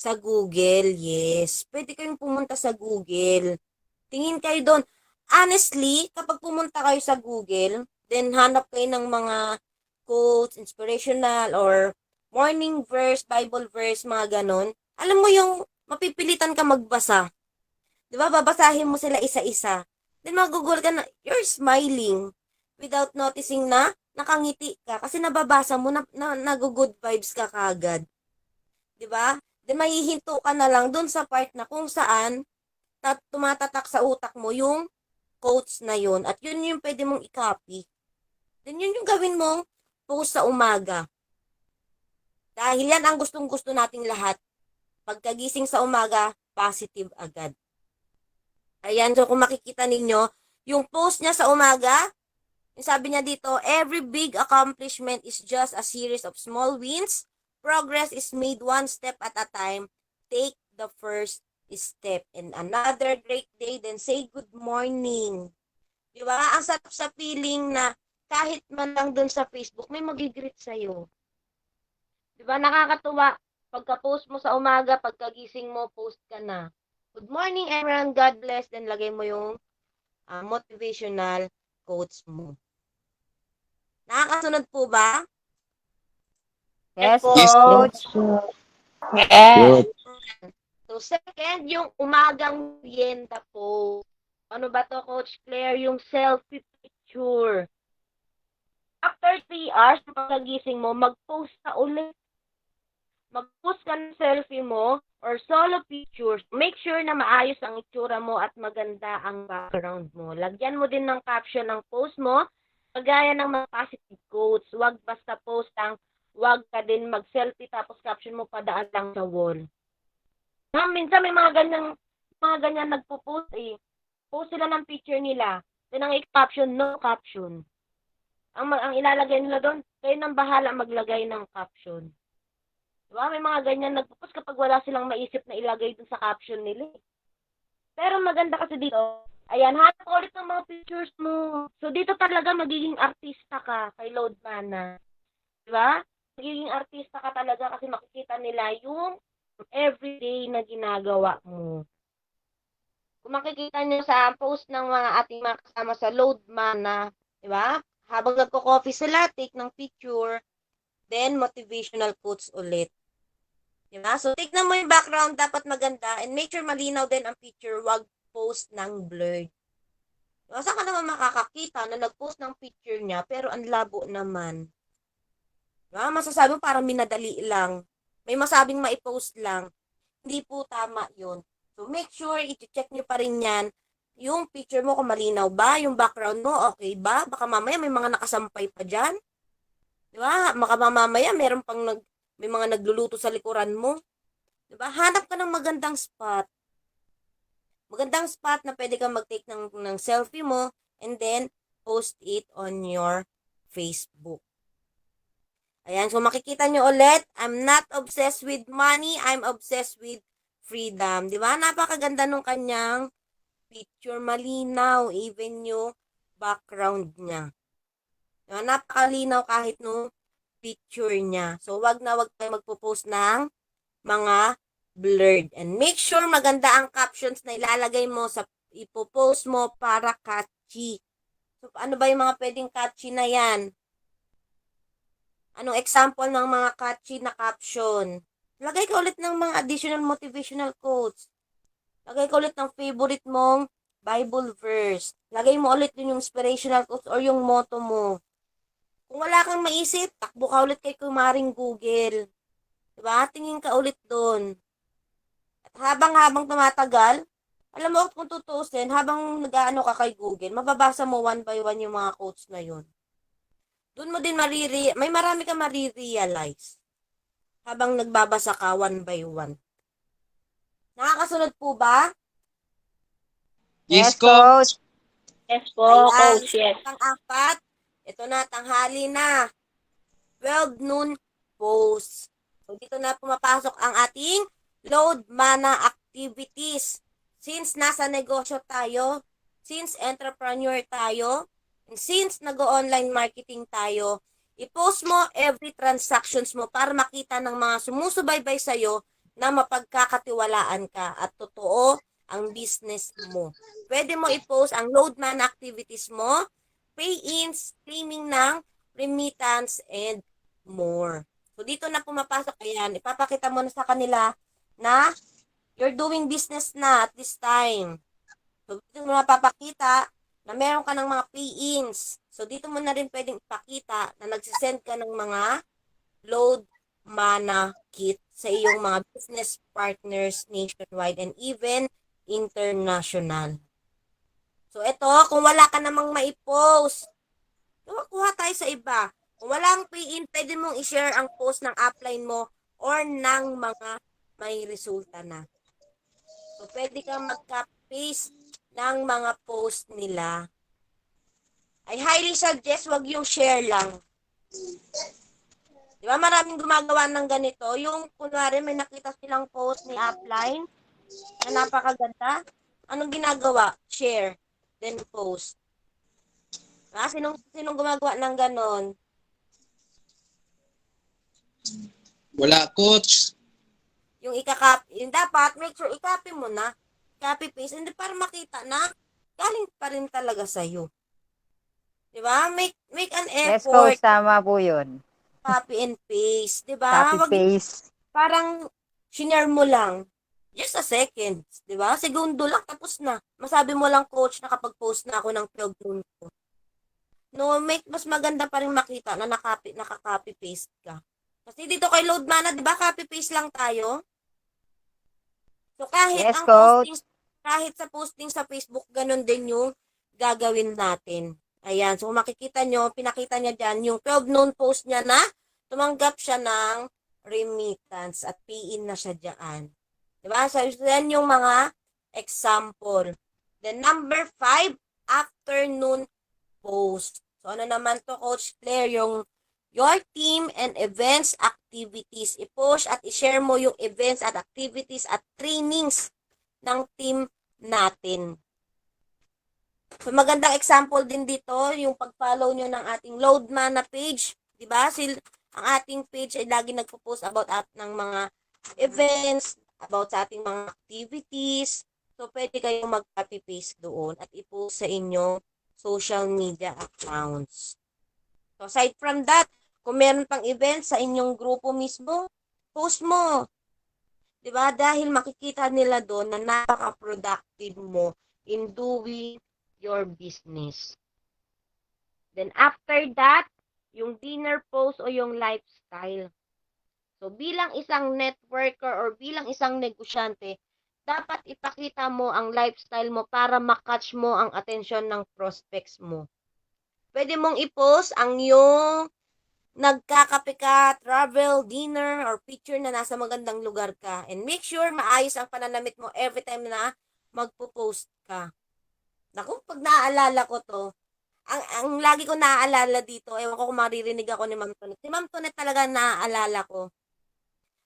Sa Google, yes. Pwede kayong pumunta sa Google. Tingin kayo doon. Honestly, kapag pumunta kayo sa Google, then hanap kayo ng mga quotes, inspirational, or morning verse, Bible verse, mga ganon. Alam mo yung mapipilitan ka magbasa. Di ba? Babasahin mo sila isa-isa. Then magugol ka na, you're smiling without noticing na nakangiti ka. Kasi nababasa mo, nag-good vibes ka kagad. Di ba? Then mahihinto ka na lang dun sa part na kung saan tumatatak sa utak mo yung quotes na yun. At yun yung pwede mong i-copy. Then yun yung gawin mong post sa umaga. Dahil yan ang gustong-gusto nating lahat. Pagkagising sa umaga, positive agad. Ayan, so kung makikita ninyo, yung post niya sa umaga, yung sabi niya dito, every big accomplishment is just a series of small wins. Progress is made one step at a time. Take the first step. And another great day, then say good morning. Di ba? Ang sarap sa feeling na kahit man lang dun sa Facebook, may mag-greet sa'yo. Di ba? Nakakatuwa. Pagka-post mo sa umaga, pagkagising mo, post ka na. Good morning, everyone. God bless. Then lagay mo yung motivational quotes mo. Nakakasunod po ba? Yes, Yes, Coach. Yes. So, second, yung umagang merienda po. Ano ba to, Coach Claire? Yung selfie picture. After 3 hours, pagkagising mo, mag-post ka ulit. Mag-post ka ng selfie mo or solo pictures. Make sure na maayos ang itsura mo at maganda ang background mo. Lagyan mo din ng caption ng post mo. Kagaya ng mga positive quotes. Huwag basta post ang huwag ka din mag-selfie tapos caption mo padaan lang sa wall. Minsan may mga ganyan nagpo-post eh. Post sila ng picture nila. Then ang i-caption, no caption. Ang ilalagay nila doon, kayo nang bahala maglagay ng caption. Diba? May mga ganyan nagpo-post kapag wala silang maisip na ilagay dun sa caption nila. Pero maganda kasi dito, ayan, hanap ko ulit ng mga pictures mo. So, dito talaga magiging artista ka kay Load Mana. Diba? Magiging artista ka talaga kasi makikita nila yung everyday na ginagawa mo. Kung makikita nyo sa post ng mga ating mga kasama sa Load Mana, diba? Habang nagko-coffee sila, take ng picture, then motivational quotes ulit. Diba? So, tignan mo yung background, dapat maganda, and make sure malinaw din ang picture, wag post ng blurred. Diba? Saan ka naman makakakita na nag-post ng picture niya, pero ang labo naman. Diba? Masasabi mo parang minadali lang. May masabing maipost lang. Hindi po tama yun. So, make sure, i-check nyo pa rin yan. Yung picture mo kung malinaw ba, yung background mo, okay ba? Baka mamaya may mga nakasampay pa dyan. Diba? Baka mamaya may mga nagluluto sa likuran mo. Diba? Hanap ka ng magandang spot. Magandang spot na pwede kang mag-take ng selfie mo and then post it on your Facebook. Ayan, so makikita nyo ulit, I'm not obsessed with money, I'm obsessed with freedom. Diba? Napakaganda nung kanyang picture, malinaw, even yung background niya. Diba? Napakalinaw kahit nung picture niya. So, wag tayo magpo-post ng mga blurred. And make sure maganda ang captions na ilalagay mo sa ipo-post mo para catchy. So, ano ba yung mga pwedeng catchy na yan? Anong example ng mga catchy na caption? Lagay ka ulit ng mga additional motivational quotes. Lagay ka ulit ng favorite mong Bible verse. Lagay mo ulit yung inspirational quotes or yung motto mo. Kung wala kang maisip, takbo ka ulit kay kumaring Google. Diba? Tingin ka ulit doon. At habang tumatagal, alam mo kung tutuusin, habang nag-aano ka kay Google, mababasa mo one by one yung mga quotes na yun. Doon mo din may marami ka marirealize habang nagbabasa ka one by one. Nakakasunod po ba? Yes, Coach. Yes po, Ayan, Coach, yes. pang-apat, ito na, tanghali na. 12 noon post. So, dito na pumapasok ang ating Load Mana activities. Since nasa negosyo tayo, since entrepreneur tayo, and since nag-online marketing tayo, i-post mo every transactions mo para makita ng mga sumusubaybay sa'yo na mapagkakatiwalaan ka at totoo ang business mo. Pwede mo i-post ang Load Mana activities mo, pay-ins, claiming ng remittance, and more. So, dito na pumapasok. Ayan, ipapakita mo na sa kanila na you're doing business na at this time. So, dito mo na papakita na meron ka ng mga pay-ins. So, dito mo na rin pwedeng ipakita na nagsisend ka ng mga Load Mana kit sa iyong mga business partners nationwide and even international. So, ito, kung wala ka namang maipost, kuha tayo sa iba. Kung walang pay-in, pwede mong i-share ang post ng upline mo or ng mga may resulta na. So, pwede kang mag-copy-paste ng mga post nila. I highly suggest wag yung share lang. Di ba maraming gumagawa ng ganito? Yung, kunwari, may nakita silang post ni upline na napakaganda. Anong ginagawa? Share. Then post. Sinong gumagawa ng ganon? Wala, Coach. Yung yung dapat, make sure i-copy mo na. Copy paste. Hindi para makita na galing pa rin talaga sa'yo. Diba? Make an Yes, effort. Coach. Tama po yun. Copy and paste. Diba? Copy-paste. Parang shinare mo lang. Just a second. Diba? Segundo lang, tapos na. Masabi mo lang, Coach, nakapag-post na ako ng 12 noon ko. No, mas maganda pa rin makita na naka-copy-paste ka. Kasi dito kay Load Mana, di ba, copy-paste lang tayo? So, kahit Yes, ang Coach. posting, kahit sa posting sa Facebook, ganun din yung gagawin natin. Ayan, so makikita nyo, pinakita niya dyan, yung 12 noon post niya na tumanggap siya ng remittance at pay-in na siya dyan. Diba? So, yan yung mga example. Then, number 5, afternoon post. So, ano naman to, Coach Claire? Your team and events activity activities. I-push at i-share mo yung events at activities at trainings ng team natin. So, magandang example din dito, yung pag-follow nyo ng ating Loadman na page. Diba? Ang ating page ay lagi nagpo-post about ng mga events, about sa ating mga activities. So, pwede kayong mag-copy-paste doon at i-post sa inyong social media accounts. So, aside from that, kung meron pang events sa inyong grupo mismo, post mo. Diba? Dahil makikita nila doon na napaka-productive mo in doing your business. Then after that, yung dinner post o yung lifestyle. So bilang isang networker or bilang isang negosyante, dapat ipakita mo ang lifestyle mo para makatch mo ang atensyon ng prospects mo. Pwede mong i-post ang yung nagkakape ka, travel, dinner, or picture na nasa magandang lugar ka. And make sure maayos ang pananamit mo every time na magpo-post ka. Naku, pag naaalala ko to, ang lagi ko naaalala dito, ewan ko kung maririnig ako ni Ma'am Tonet. Si Ma'am Tonet talaga naaalala ko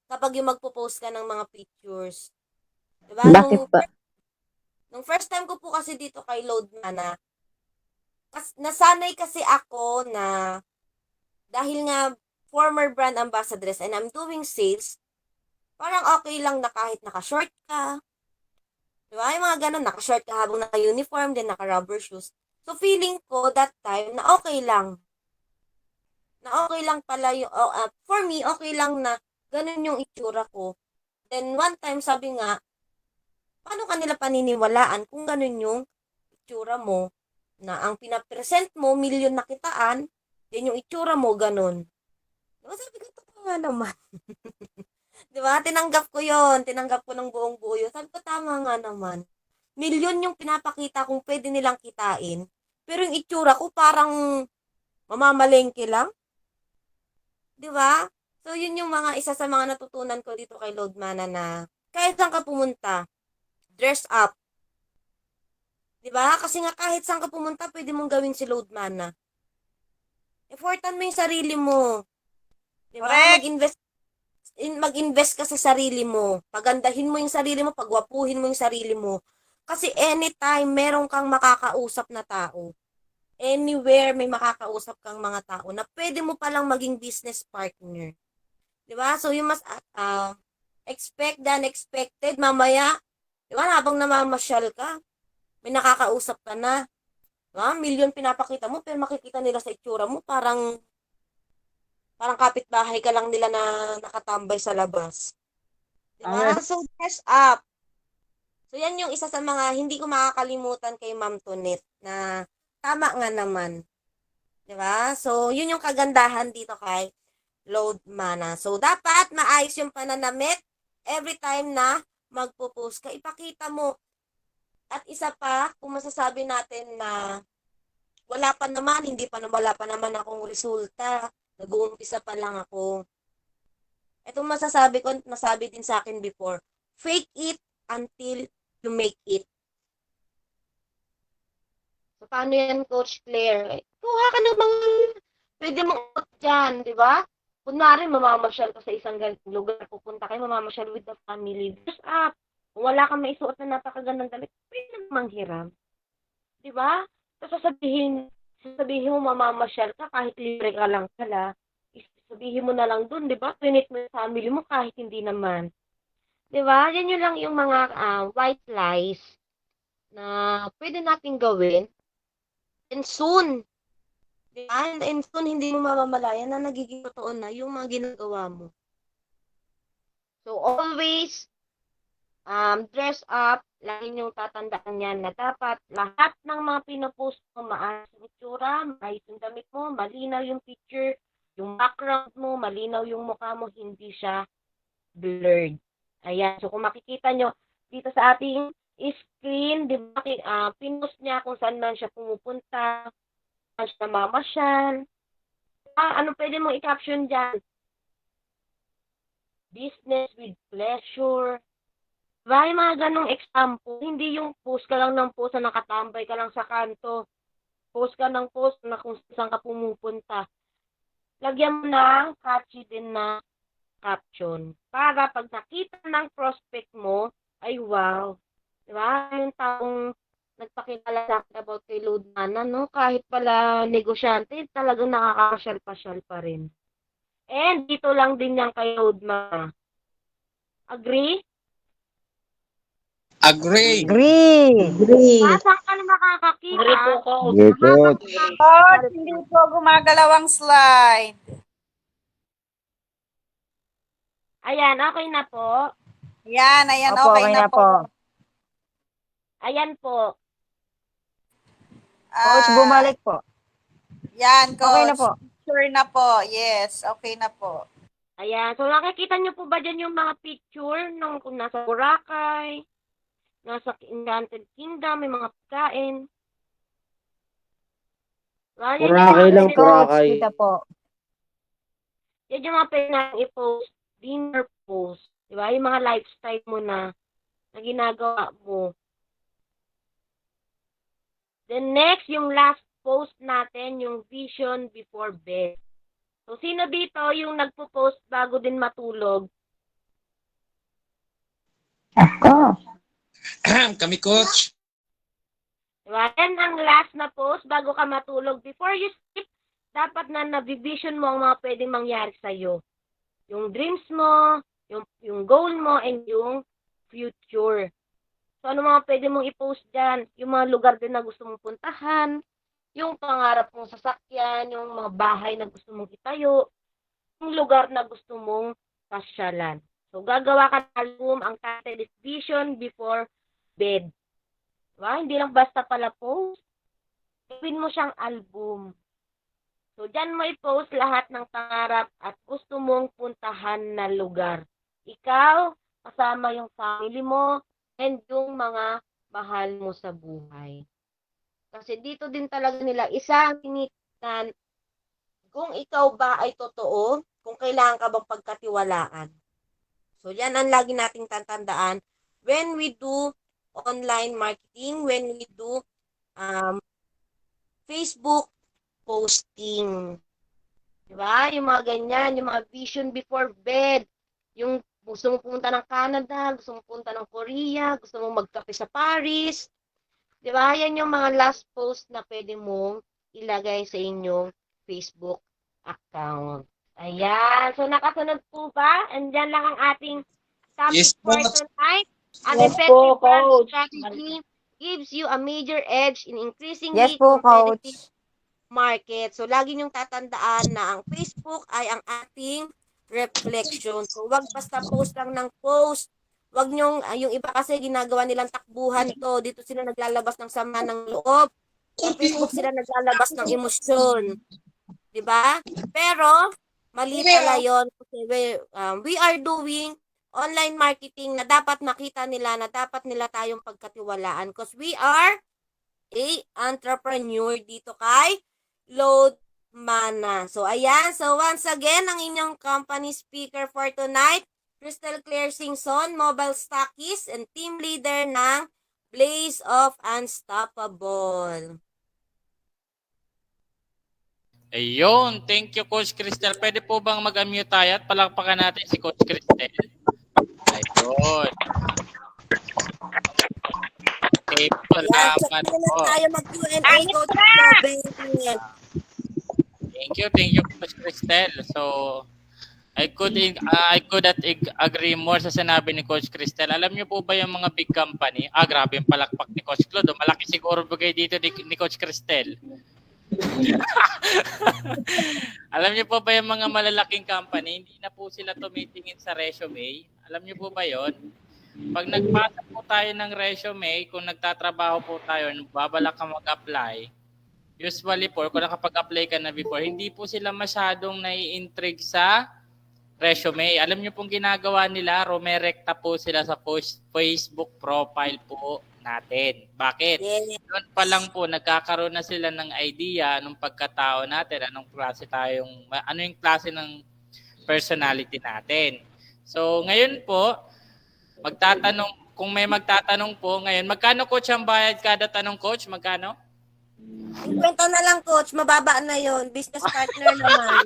kapag yung magpo-post ka ng mga pictures. Diba? Bakit ba? Nung first time ko po kasi dito kay Loadman nasanay kasi ako na dahil nga former brand ambassadress and I'm doing sales, parang okay lang na kahit naka-short ka. Diba? Yung mga ganun, naka-short ka habang naka-uniform, then naka-rubber shoes. So, feeling ko that time na okay lang. Na okay lang pala yung, for me, okay lang na ganun yung itsura ko. Then, one time, sabi nga, paano kanila paniniwalaan kung ganun yung itsura mo, na ang pinapresent mo, milyon na kitaan, then yung itsura mo, ganun. Diba? Sabi ko, totoo nga naman. Diba? Tinanggap ko yon, tinanggap ko ng buong buo yun. Sabi ko, tama nga naman. Milyon yung pinapakita kung pwede nilang kitain. Pero yung itsura ko parang mamamalengke lang. Diba? So, yun yung isa sa mga natutunan ko dito kay Loadmana na kahit saan ka pumunta, dress up. Diba? Kasi nga kahit saan ka pumunta, pwede mong gawin si Loadmana. Effortan mo yung sarili mo. Diba? Correct. Mag-invest ka sa sarili mo. Pagandahin mo yung sarili mo, pagwapuhin mo yung sarili mo. Kasi anytime meron kang makakausap na tao, anywhere may makakausap kang mga tao na pwede mo palang maging business partner. Diba? So, yung mas expect the unexpected, mamaya, diba, habang namamasyal ka, may nakakausap ka na. Diba? Milyon pinapakita mo, pero makikita nila sa itsura mo, parang kapitbahay ka lang nila na nakatambay sa labas. Diba? So, dress up. So, yan yung isa sa mga hindi ko makakalimutan kay Ma'am Tonet na tama nga naman. Diba? So, yun yung kagandahan dito kay Loadmana. So, dapat maayos yung pananamit every time na magpo-post ka. Ipakita mo. At isa pa, kung masasabi natin na wala pa naman akong resulta. Nag-uumpisa pa lang ako. Itong masasabi ko, nasabi din sa akin before, fake it until you make it. So, paano yan, Coach Claire? Kuha ka ng mga pwede mong dyan, di ba? Kunwari, mamamasyal ka sa isang ganitong lugar, pupunta kayo, mamamasyal with the family. Dress up. Kung wala kang maisuot na napakagandang damit, pwede namang hiram. Di ba? So, sasabihin mo mamamasyal ka kahit libre ka lang pala. Sabihin mo na lang dun, di ba? Pinit mo yung family mo kahit hindi naman. Di ba? Yan yun lang yung mga white lies na pwede natin gawin. And soon, di ba? And soon, hindi mo mamamalayan na nagiging totoo na yung mga ginagawa mo. So, always, dress up. Lagi niyong tatandaan yan na dapat lahat ng mga pinopost mo, maayos yung itsura, maayos yung damit mo, malinaw yung picture, yung background mo, malinaw yung mukha mo, hindi siya blurred. Ayan. So, kung makikita nyo dito sa ating screen, di ba, pinost niya kung saan man siya pumupunta, saan siya mamasyal. Ano pwede mong i-caption dyan? Business with pleasure. Diba, yung mga ganong example, hindi yung post ka lang ng post na nakatambay ka lang sa kanto. Post ka ng post na kung saan ka pumupunta. Lagyan mo ng catchy din na caption. Para pag nakita ng prospect mo, ay wow. Diba? Yung taong nagpakilala sa akin about kay Load Mana, no? Kahit pala negosyante, talagang nakakapasyal-pasyal pa rin. And dito lang din yan kay Load Mana. Agree? Agree. Agree. Saan ka na makakakita? Agree po, Coach. Agree, Coach. Coach, Hindi po gumagalaw ang slide. ayan, okay na po. Ayan, Opo, okay na po. Ayan po. Coach, Ah, bumalik po. Yan, coach. Okay na po. Sure na po. Yes, okay na po. Ayan. So, nakikita nyo po ba dyan yung mga picture ng kung nasa Boracay, nasa Enchanted Kingdom, may mga pagkain. Well, yan yung Boracay mga lang, pwede- Coach, Boracay. kita po. Yan yung mga pwede natin i-post, dinner post. Diba? Yung mga lifestyle mo na ginagawa mo. Then next, yung last post natin, yung vision before bed. So, sino dito yung nagpo-post bago din matulog? Kami, coach. Diba? Yan ang last na post bago ka matulog. Before you sleep, dapat na nabivision mo ang mga pwedeng mangyari sa'yo. Yung dreams mo, yung goal mo, and yung future. So, ano mga pwede mong i-post dyan? Yung mga lugar din na gusto mong puntahan, yung pangarap mong sasakyan, yung mga bahay na gusto mong itayo, yung lugar na gusto mong pasyalan. So, gagawa ka ng album, ang title is Vision Before Bed. Diba? Hindi lang basta pala post. Gawin mo siyang album. So, dyan mo i-post lahat ng pangarap at gusto mong puntahan na lugar. Ikaw, kasama yung family mo, and yung mga mahal mo sa buhay. Kasi dito din talaga nila isang tinitignan kung ikaw ba ay totoo, kung kailangan ka bang pagkatiwalaan. So, yan ang lagi nating tatandaan when we do online marketing, when we do Facebook posting. Diba? Yung mga ganyan, yung mga vision before bed, yung gusto mo pumunta ng Canada, gusto mo pumunta ng Korea, gusto mo magkape sa Paris. Diba? Yan yung mga last post na pwede mong ilagay sa inyong Facebook account. Ayan. So, nakasunod po ba? Andyan lang ang ating topic Yes, for Coach. tonight. An Yes effective po, brand Coach. strategy gives you a major edge in increasing Yes po, competitive Coach. market. So, lagi niyong tatandaan na ang Facebook ay ang ating reflection. So, wag basta post lang ng post. Wag niyong, yung iba kasi ginagawa nilang takbuhan to. Dito sila naglalabas ng sama ng loob. Sa Facebook sila naglalabas ng emosyon. Diba? Pero, mali pala yun. Kasi we are doing online marketing na dapat makita nila, na dapat nila tayong pagkatiwalaan. Because we are a entrepreneur dito kay Load Mana. So, ayan. So, once again, ang inyong company speaker for tonight, Crystal Claire Singson, mobile stockist and team leader ng Blaze of Unstoppable. Ayun, thank you Coach Cristel. Pwede po bang mag-unmute tayo at palakpakan natin si Coach Cristel? Ayun. Okay, Ayan, so salamat pwede na po. tayo mag-Q&A, Coach Robin. Thank you Coach Cristel. So, I could agree more sa sinabi ni Coach Cristel. Alam niyo po ba yung mga big company? Grabe yung palakpak ni Coach Claude. Malaki siguro bagay dito ni Coach Cristel. Alam niyo po ba yung mga malalaking company, hindi na po sila tumitingin sa resume? Alam niyo po ba yon? Pag nagpasa po tayo ng resume, kung nagtatrabaho po tayo, babalak ka mag-apply, usually po, kung nakapag-apply ka na before, hindi po sila masyadong nai-intrigue sa resume. Alam niyo pong ginagawa nila, rumerekta po sila sa Facebook profile po natin. Bakit? Yes. Doon pa lang po, nagkakaroon na sila ng idea anong pagkatao natin, ano yung klase ng personality natin. So, ngayon po, kung may magtatanong po, ngayon, magkano coach ang bayad kada tanong coach? Magkano? 50 na lang, coach. Mababa na yon. Business partner naman.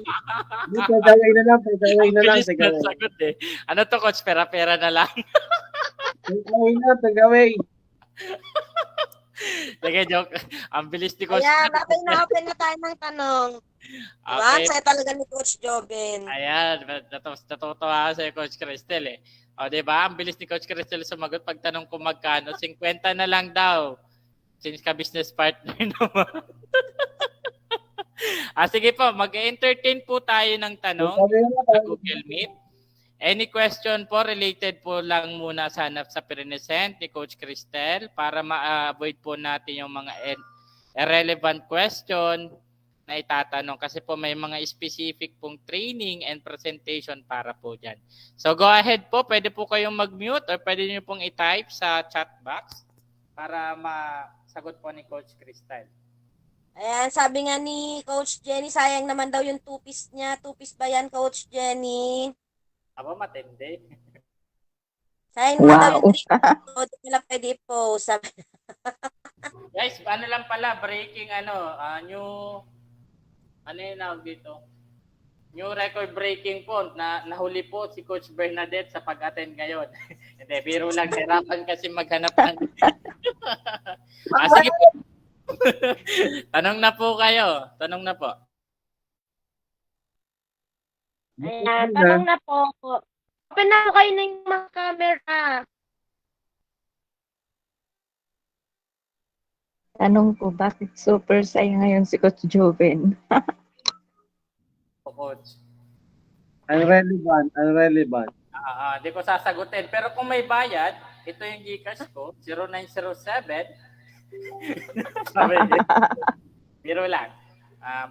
Hindi, tagaway na lang, tagaway na lang, Bilis na tagaway. sagot eh. Ano to, coach? Pera-pera na lang. Tagaway na, tagaway. Sige, joke. Ang bilis ni coach. Ayan, open na tayo ng tanong. Diba? Okay. Saya talaga ni Coach Joven. Ayan, natutuwa ako sa Coach Cristel eh. O, diba? Ang bilis ni Coach Cristel sumagot pag tanong ko magkano. 50 na lang daw. Since ka-business partner naman. Sige po, mag-entertain po tayo ng tanong sa Google Meet. Any question po related po lang muna sana sa present ni Coach Cristel para ma-avoid po natin yung mga irrelevant question na itatanong kasi po may mga specific pong training and presentation para po dyan. So go ahead po, pwede po kayong mag-mute or pwede nyo pong i-type sa chat box para masagot po ni Coach Cristel. Ayan, sabi nga ni Coach Jenny, sayang naman daw yung two-piece niya. Two-piece ba yan, Coach Jenny? Aba, matindi. Sayang naman daw yung three-piece. So, di nila pwede i-post. Sabi, Guys, ano lang pala, breaking new, ano yung nawag dito? New record breaking po, na nahuli po si Coach Bernadette sa pag-attend ngayon. Hindi, biro lang, hirapan kasi maghanap ng... Sige po. Tanong na po kayo. Tanong na po. Ayan, tanong na po. Open na po kayo ng mga camera. Tanong ko, bakit super saya ngayon si Coach Joven? Coach. Unrelevant. Di ko sasagutin. Pero kung may bayad, ito yung Gcash ko, 0907. Sabi niya. Biro lang.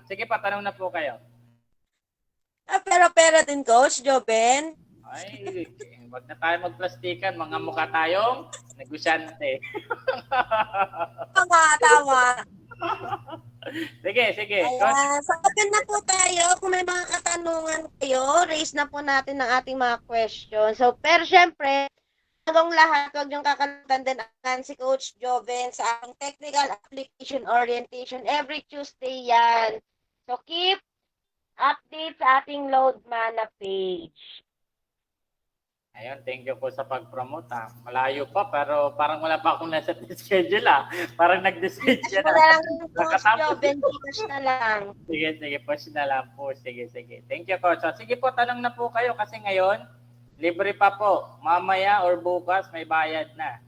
Sige pa, tanong na po kayo. pera din, Coach Joven. Ay, wag na tayo magplastikan. Mga mukha tayong negosyante. Tama. Sige. Coach. Ayan, so open na po tayo. Kung may mga katanungan kayo, raise na po natin ang ating mga questions. So, pero syempre, hanggang lahat, huwag niyong kakalimutan din ang si Coach Joven sa ating technical application orientation. Every Tuesday yan. So, keep update sa ating Load Mana page. Ayun, thank you po sa pag-promote. Malayo pa, pero parang wala pa akong nasa schedule. Parang nag-decide siya Wala na. lang yung Coach Joven, Gcash na lang. Sige, push na lang po. Sige. Thank you, Coach. Sige po, tanong na po kayo kasi ngayon, libre pa po. Mamaya or bukas, may bayad na.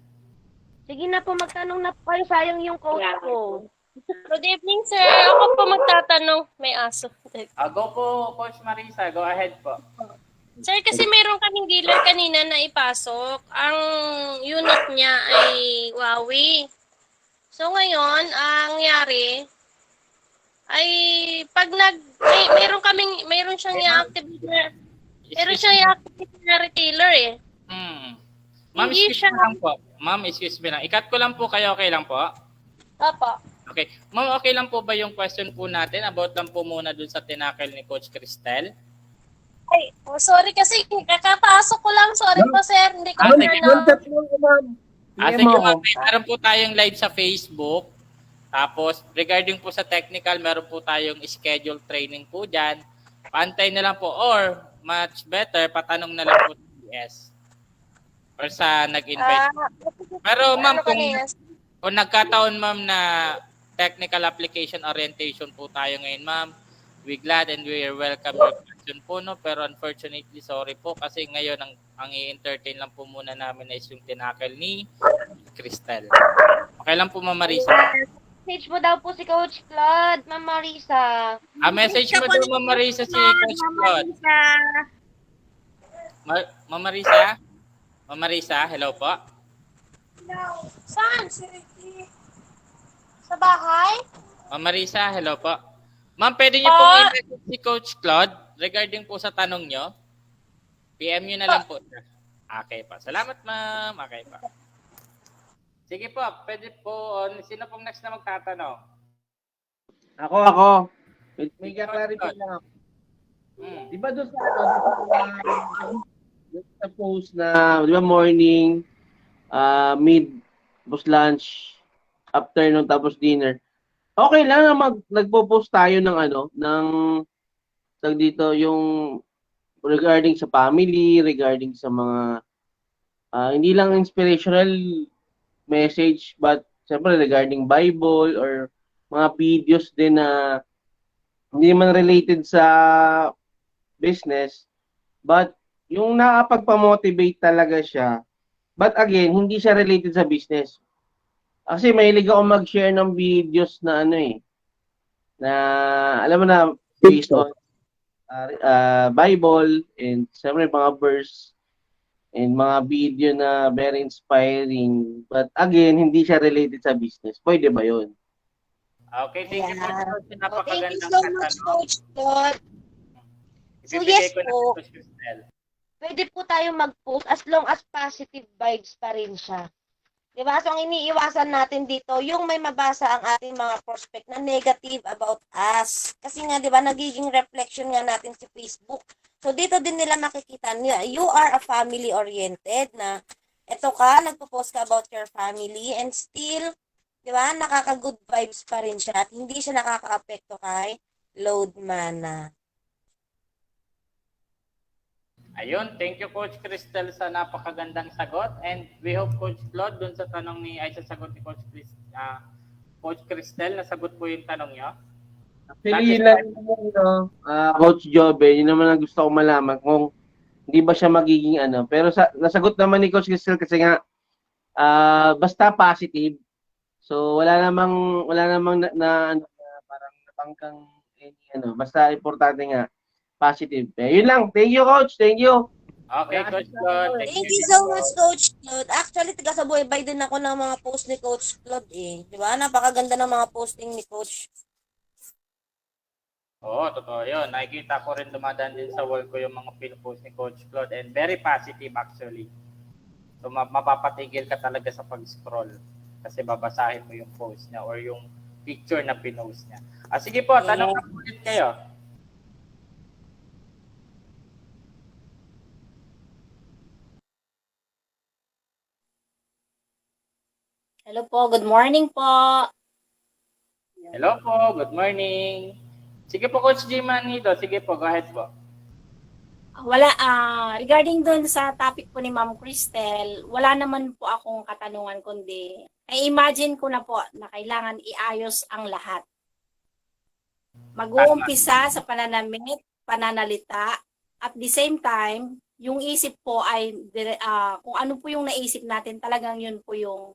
Sige na po, magtanong na po kayo. Sayang yung coach ko. Good evening, sir. Ako po magtatanong. May aso. Go po, Coach Marisa. Go ahead po. Sir, kasi mayroon kaming dealer kanina na ipasok. Ang unit niya ay Huawei. So ngayon, ang nangyari ay pag mayroon siyang i-activate na retailer eh. Ma'am, Hindi excuse siya- me lang po. Ma'am, excuse me lang. Ikat ko lang po kayo. Okay lang po? Opo. Okay. Ma'am, okay lang po ba yung question po natin? About lang po muna dun sa tinakel ni Coach Cristel. Ay, sorry kasi kakapasok ko lang. Sorry po, sir. Hindi ko Sige. sure na. Sige ma'am, meron po tayong live sa Facebook. Tapos, regarding po sa technical, meron po tayong schedule training po dyan. Pantay na lang po. Or, much better, patanong na lang po sa DS. Or sa nag-invite. Pero ma'am, kung nagkataon ma'am na technical application orientation po tayo ngayon ma'am, we glad and we welcome your question po, no? Pero unfortunately, sorry po, kasi ngayon ang i-entertain lang po muna namin is yung tinakel ni Cristel. Okay lang po, Ma'am Marisa. Message mo daw po si Coach Claude, Ma'am Marisa. Message mo daw, Ma'am Marisa, si Coach Claude. Ma'am Marisa? Ma'am Marisa, hello po. Saan? Sa bahay? Ma'am Marisa, hello po. Ma'am, pwede niyo pong i-message si Coach Claude regarding po sa tanong niyo. PM niyo na lang po. Okay pa. Salamat, ma'am. Okay pa. Sige po, pwede po. Sino pong next na magtatanong? Ako. May clarify lang ako. Di ba doon sa post na, di ba morning, mid, post lunch, afternoon, tapos dinner, Okay lang na nagpo-post tayo ng ano, ng tag dito yung regarding sa family, regarding sa mga hindi lang inspirational message but siyempre regarding Bible or mga videos din na hindi man related sa business but yung nakapagpa-motivate talaga siya. But again, hindi siya related sa business. Kasi mahilig ako mag-share ng videos na ano na alam mo na based on Bible and siyempre mga verse and mga video na very inspiring. But again, hindi siya related sa business. Pwede ba yun? Okay, thank you po. Yeah. Coach. Thank you Napakagandang so much, katanong. Coach Claude. So, Ibibigay yes ko na po. kay Coach Cristel. Pwede po tayo mag-post as long as positive vibes pa rin siya. Diba? So, ang iniiwasan natin dito, yung may mabasa ang ating mga prospect na negative about us. Kasi nga, diba, nagiging reflection nga natin si Facebook. So, dito din nila makikita, you are a family-oriented na eto ka, nagpo-post ka about your family and still, diba, nakaka-good vibes pa rin siya at hindi siya nakaka-apekto kay load mana. Ayun, thank you Coach Cristel sa napakagandang sagot and we hope Coach Claude dun sa tanong ni ay sa sagot ni Coach Cristel nasagot po yung tanong niyo. Actually, yun lang yung Coach Jobe, yun naman ang gusto ko malaman kung hindi ba siya magiging ano. Pero nasagot naman ni Coach Cristel kasi nga basta positive. So wala namang parang napangkang basta importante nga positive. Yun lang. Thank you, Coach. Thank you. Okay, Coach Claude. Thank you so much, Coach Claude. Actually, taga-subaybay din ako ng mga post ni Coach Claude eh. Di ba? Napakaganda ng mga posting ni Coach. Oo, totoo yun. Nakikita ko rin dumadaan din sa wall ko yung mga pinupost ni Coach Claude and very positive actually. So mapapatigil ka talaga sa pag-scroll kasi babasahin mo yung post niya or yung picture na pinost niya. Sige po, tanong na ulit kayo. Hello po, good morning po. Hello po, good morning. Sige po, Coach J. Manito. Sige po, go ahead po. Regarding doon sa topic po ni Ma'am Cristel, wala naman po akong katanungan kundi, imagine ko na po na kailangan iayos ang lahat. Mag-uumpisa sa pananamit, pananalita, at the same time, yung isip po ay, kung ano po yung naisip natin, talagang yun po yung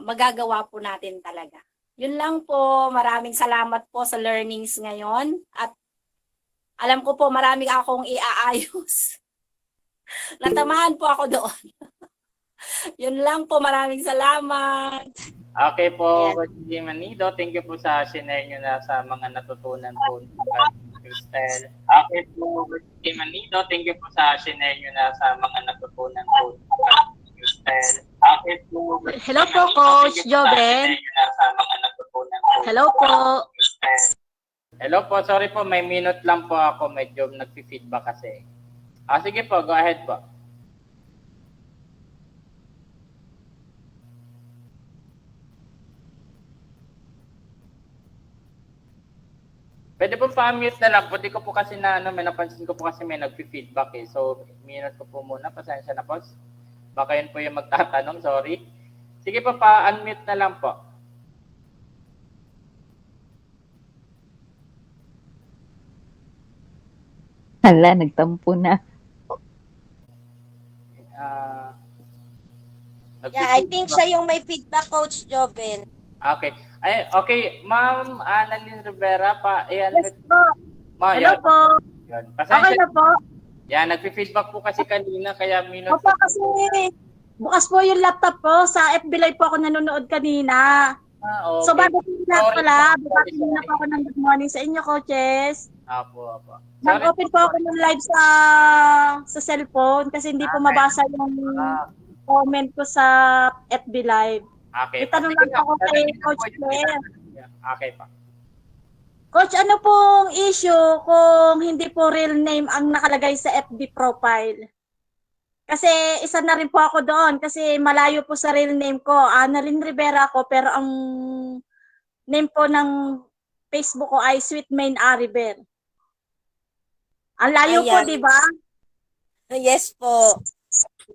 magagawa po natin talaga. Yun lang po, maraming salamat po sa learnings ngayon at alam ko po maraming akong iaayos. Natamahan po ako doon. Yun lang po, maraming salamat. Okay po, Coach J. Manito. Thank you po sa share nyo na sa mga natutunan po ni Cristel. Okay po, Coach J. Manito. Thank you po sa share nyo na sa mga natutunan po ni Cristel. Okay po. Hello po, Coach Joben. Hello po. Hello po, sorry po, may minute lang po ako, medyo nagpi-feedback kasi. Sige po, go ahead po. Pwede po pa-mute na lang. Pwede ko po kasi may napansin ko po kasi may nagpi-feedback eh. So, minute ko po muna. Pasensya na po. Baka yun po yung magtatanong. Sorry. Sige po, pa-unmute na lang po. Hala, nagtampo na. Yeah, I think siya yung may feedback, Coach Joven. Okay. Okay, Ma'am Annalyn Rivera pa. Yes po. Hello po. Yun. Okay na po. Yan, nagpi-feedback po kasi kanina kaya minute. Opo, kasi bukas po yung laptop ko. Sa FB Live po ako nanonood kanina. Okay. So, bago po yung lahat pala, bukati na po ako ng good morning sa inyo, coaches. Apo. Nag-open po ako ng live sa cellphone kasi hindi po mabasa yung comment ko sa FB Live. Okay. Itanong lang ako kay Coach Claire. Okay pa. Coach, ano pong issue kung hindi po real name ang nakalagay sa FB profile? Kasi isa na rin po ako doon kasi malayo po sa real name ko. Annalyn Rivera ako pero ang name po ng Facebook ko ay Sweet Main Ariber. Ang layo po, Ayan. di ba? Yes po.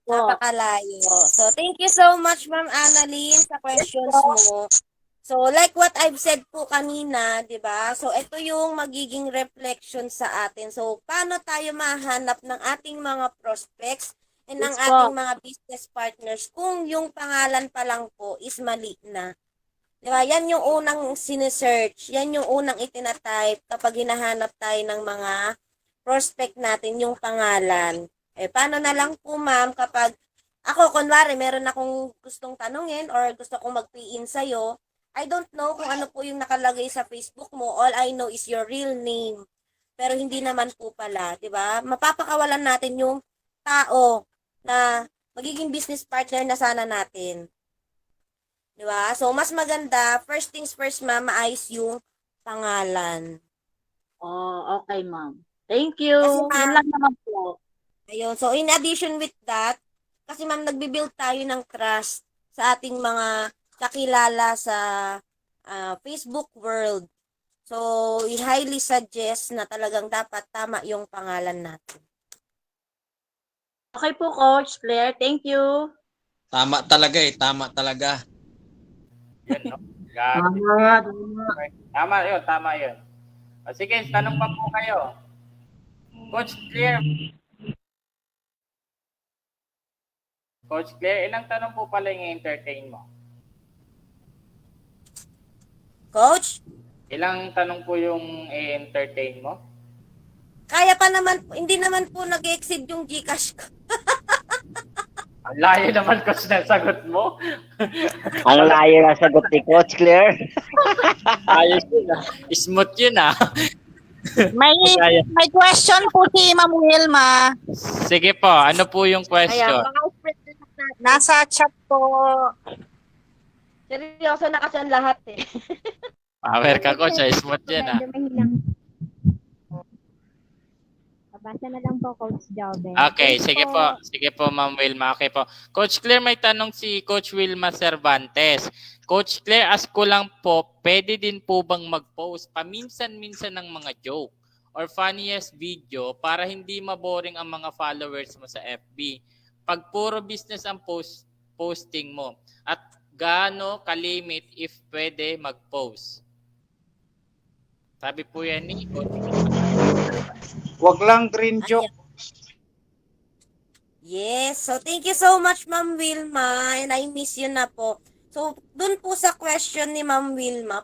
Po. Napakalayo. So, thank you so much, Ma'am Annalyn, sa questions mo. So, like what I've said po kanina, di ba? So, ito yung magiging reflection sa atin. So, paano tayo mahanap ng ating mga prospects and ng Yes po. ating mga business partners kung yung pangalan pa lang po is mali na. Di ba? Yan yung unang sinesearch. Yan yung unang itinatype kapag hinahanap tayo ng mga prospect natin, yung pangalan. Eh, paano na lang po, ma'am, kapag ako, kunwari, meron akong gustong tanungin or gusto kong mag-PIN sa'yo, I don't know kung ano po yung nakalagay sa Facebook mo. All I know is your real name. Pero hindi naman po pala, di ba? Mapapakawalan natin yung tao na magiging business partner na sana natin. Di ba? So, mas maganda, first things first, ma'am, maayos yung pangalan. Oh, okay, ma'am. Thank you. Kasi, ma'am, Yun lang naman po. ayun. So, in addition with that, kasi ma'am, nagbibuild tayo ng trust sa ating mga kakilala sa Facebook world. So, I highly suggest na talagang dapat tama yung pangalan natin. Okay po, Coach Claire. Thank you. Tama talaga eh, tama talaga. Yun, no? Grabe. Tama yun. O, sige, tanong pa po kayo. Coach Claire. Coach Claire, ilang tanong po pala yung entertain mo? Coach, Ilang tanong po yung entertain mo? kaya pa naman, hindi naman po nag-exceed yung Gcash ko. Ang layo naman, Coach, ng sagot mo. Ang layo na sagot ni Coach Claire. Ayos yun ah. Smooth yun ah. May question po si Ma'am Wilma. Sige po, ano po yung Ayan, question? baka spread na natin. Nasa chat po. Seryoso na kasi ang lahat eh. Power ka, Coach. Smooth yun ah. Basta na lang po, Coach Joven. Okay, sige po, Ma'am Wilma. Okay po. Coach Claire, may tanong si Coach Wilma Cervantes. Coach Claire, ask ko lang po, pwede din po bang mag-post paminsan-minsan ng mga joke or funniest video para hindi maboring ang mga followers mo sa FB? Pag puro business ang posting mo, at gaano kalimit if pwede mag-post? Sabi po yan ni Coach Wilma. Wag lang green joke. Yes. So, thank you so much, Ma'am Wilma. And I miss you na po. So, dun po sa question ni Ma'am Wilma,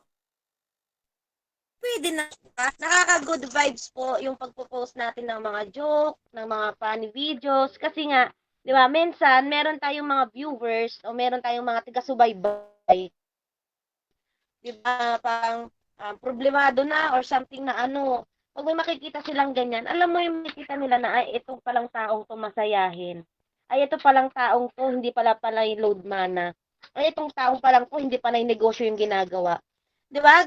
pwede na siya. Nakaka-good vibes po yung pagpo-post natin ng mga joke, ng mga funny videos. Kasi nga, di ba, minsan, meron tayong mga viewers o meron tayong mga taga-subaybay. Di ba, parang problemado na or something na ano. Pag may makikita silang ganyan, alam mo yung makikita nila na, ay, itong palang taong to masayahin. Ay, ito palang taong to, hindi pala yung load mana. Ay, itong taong palang to, hindi pala yung negosyo yung ginagawa. Di ba?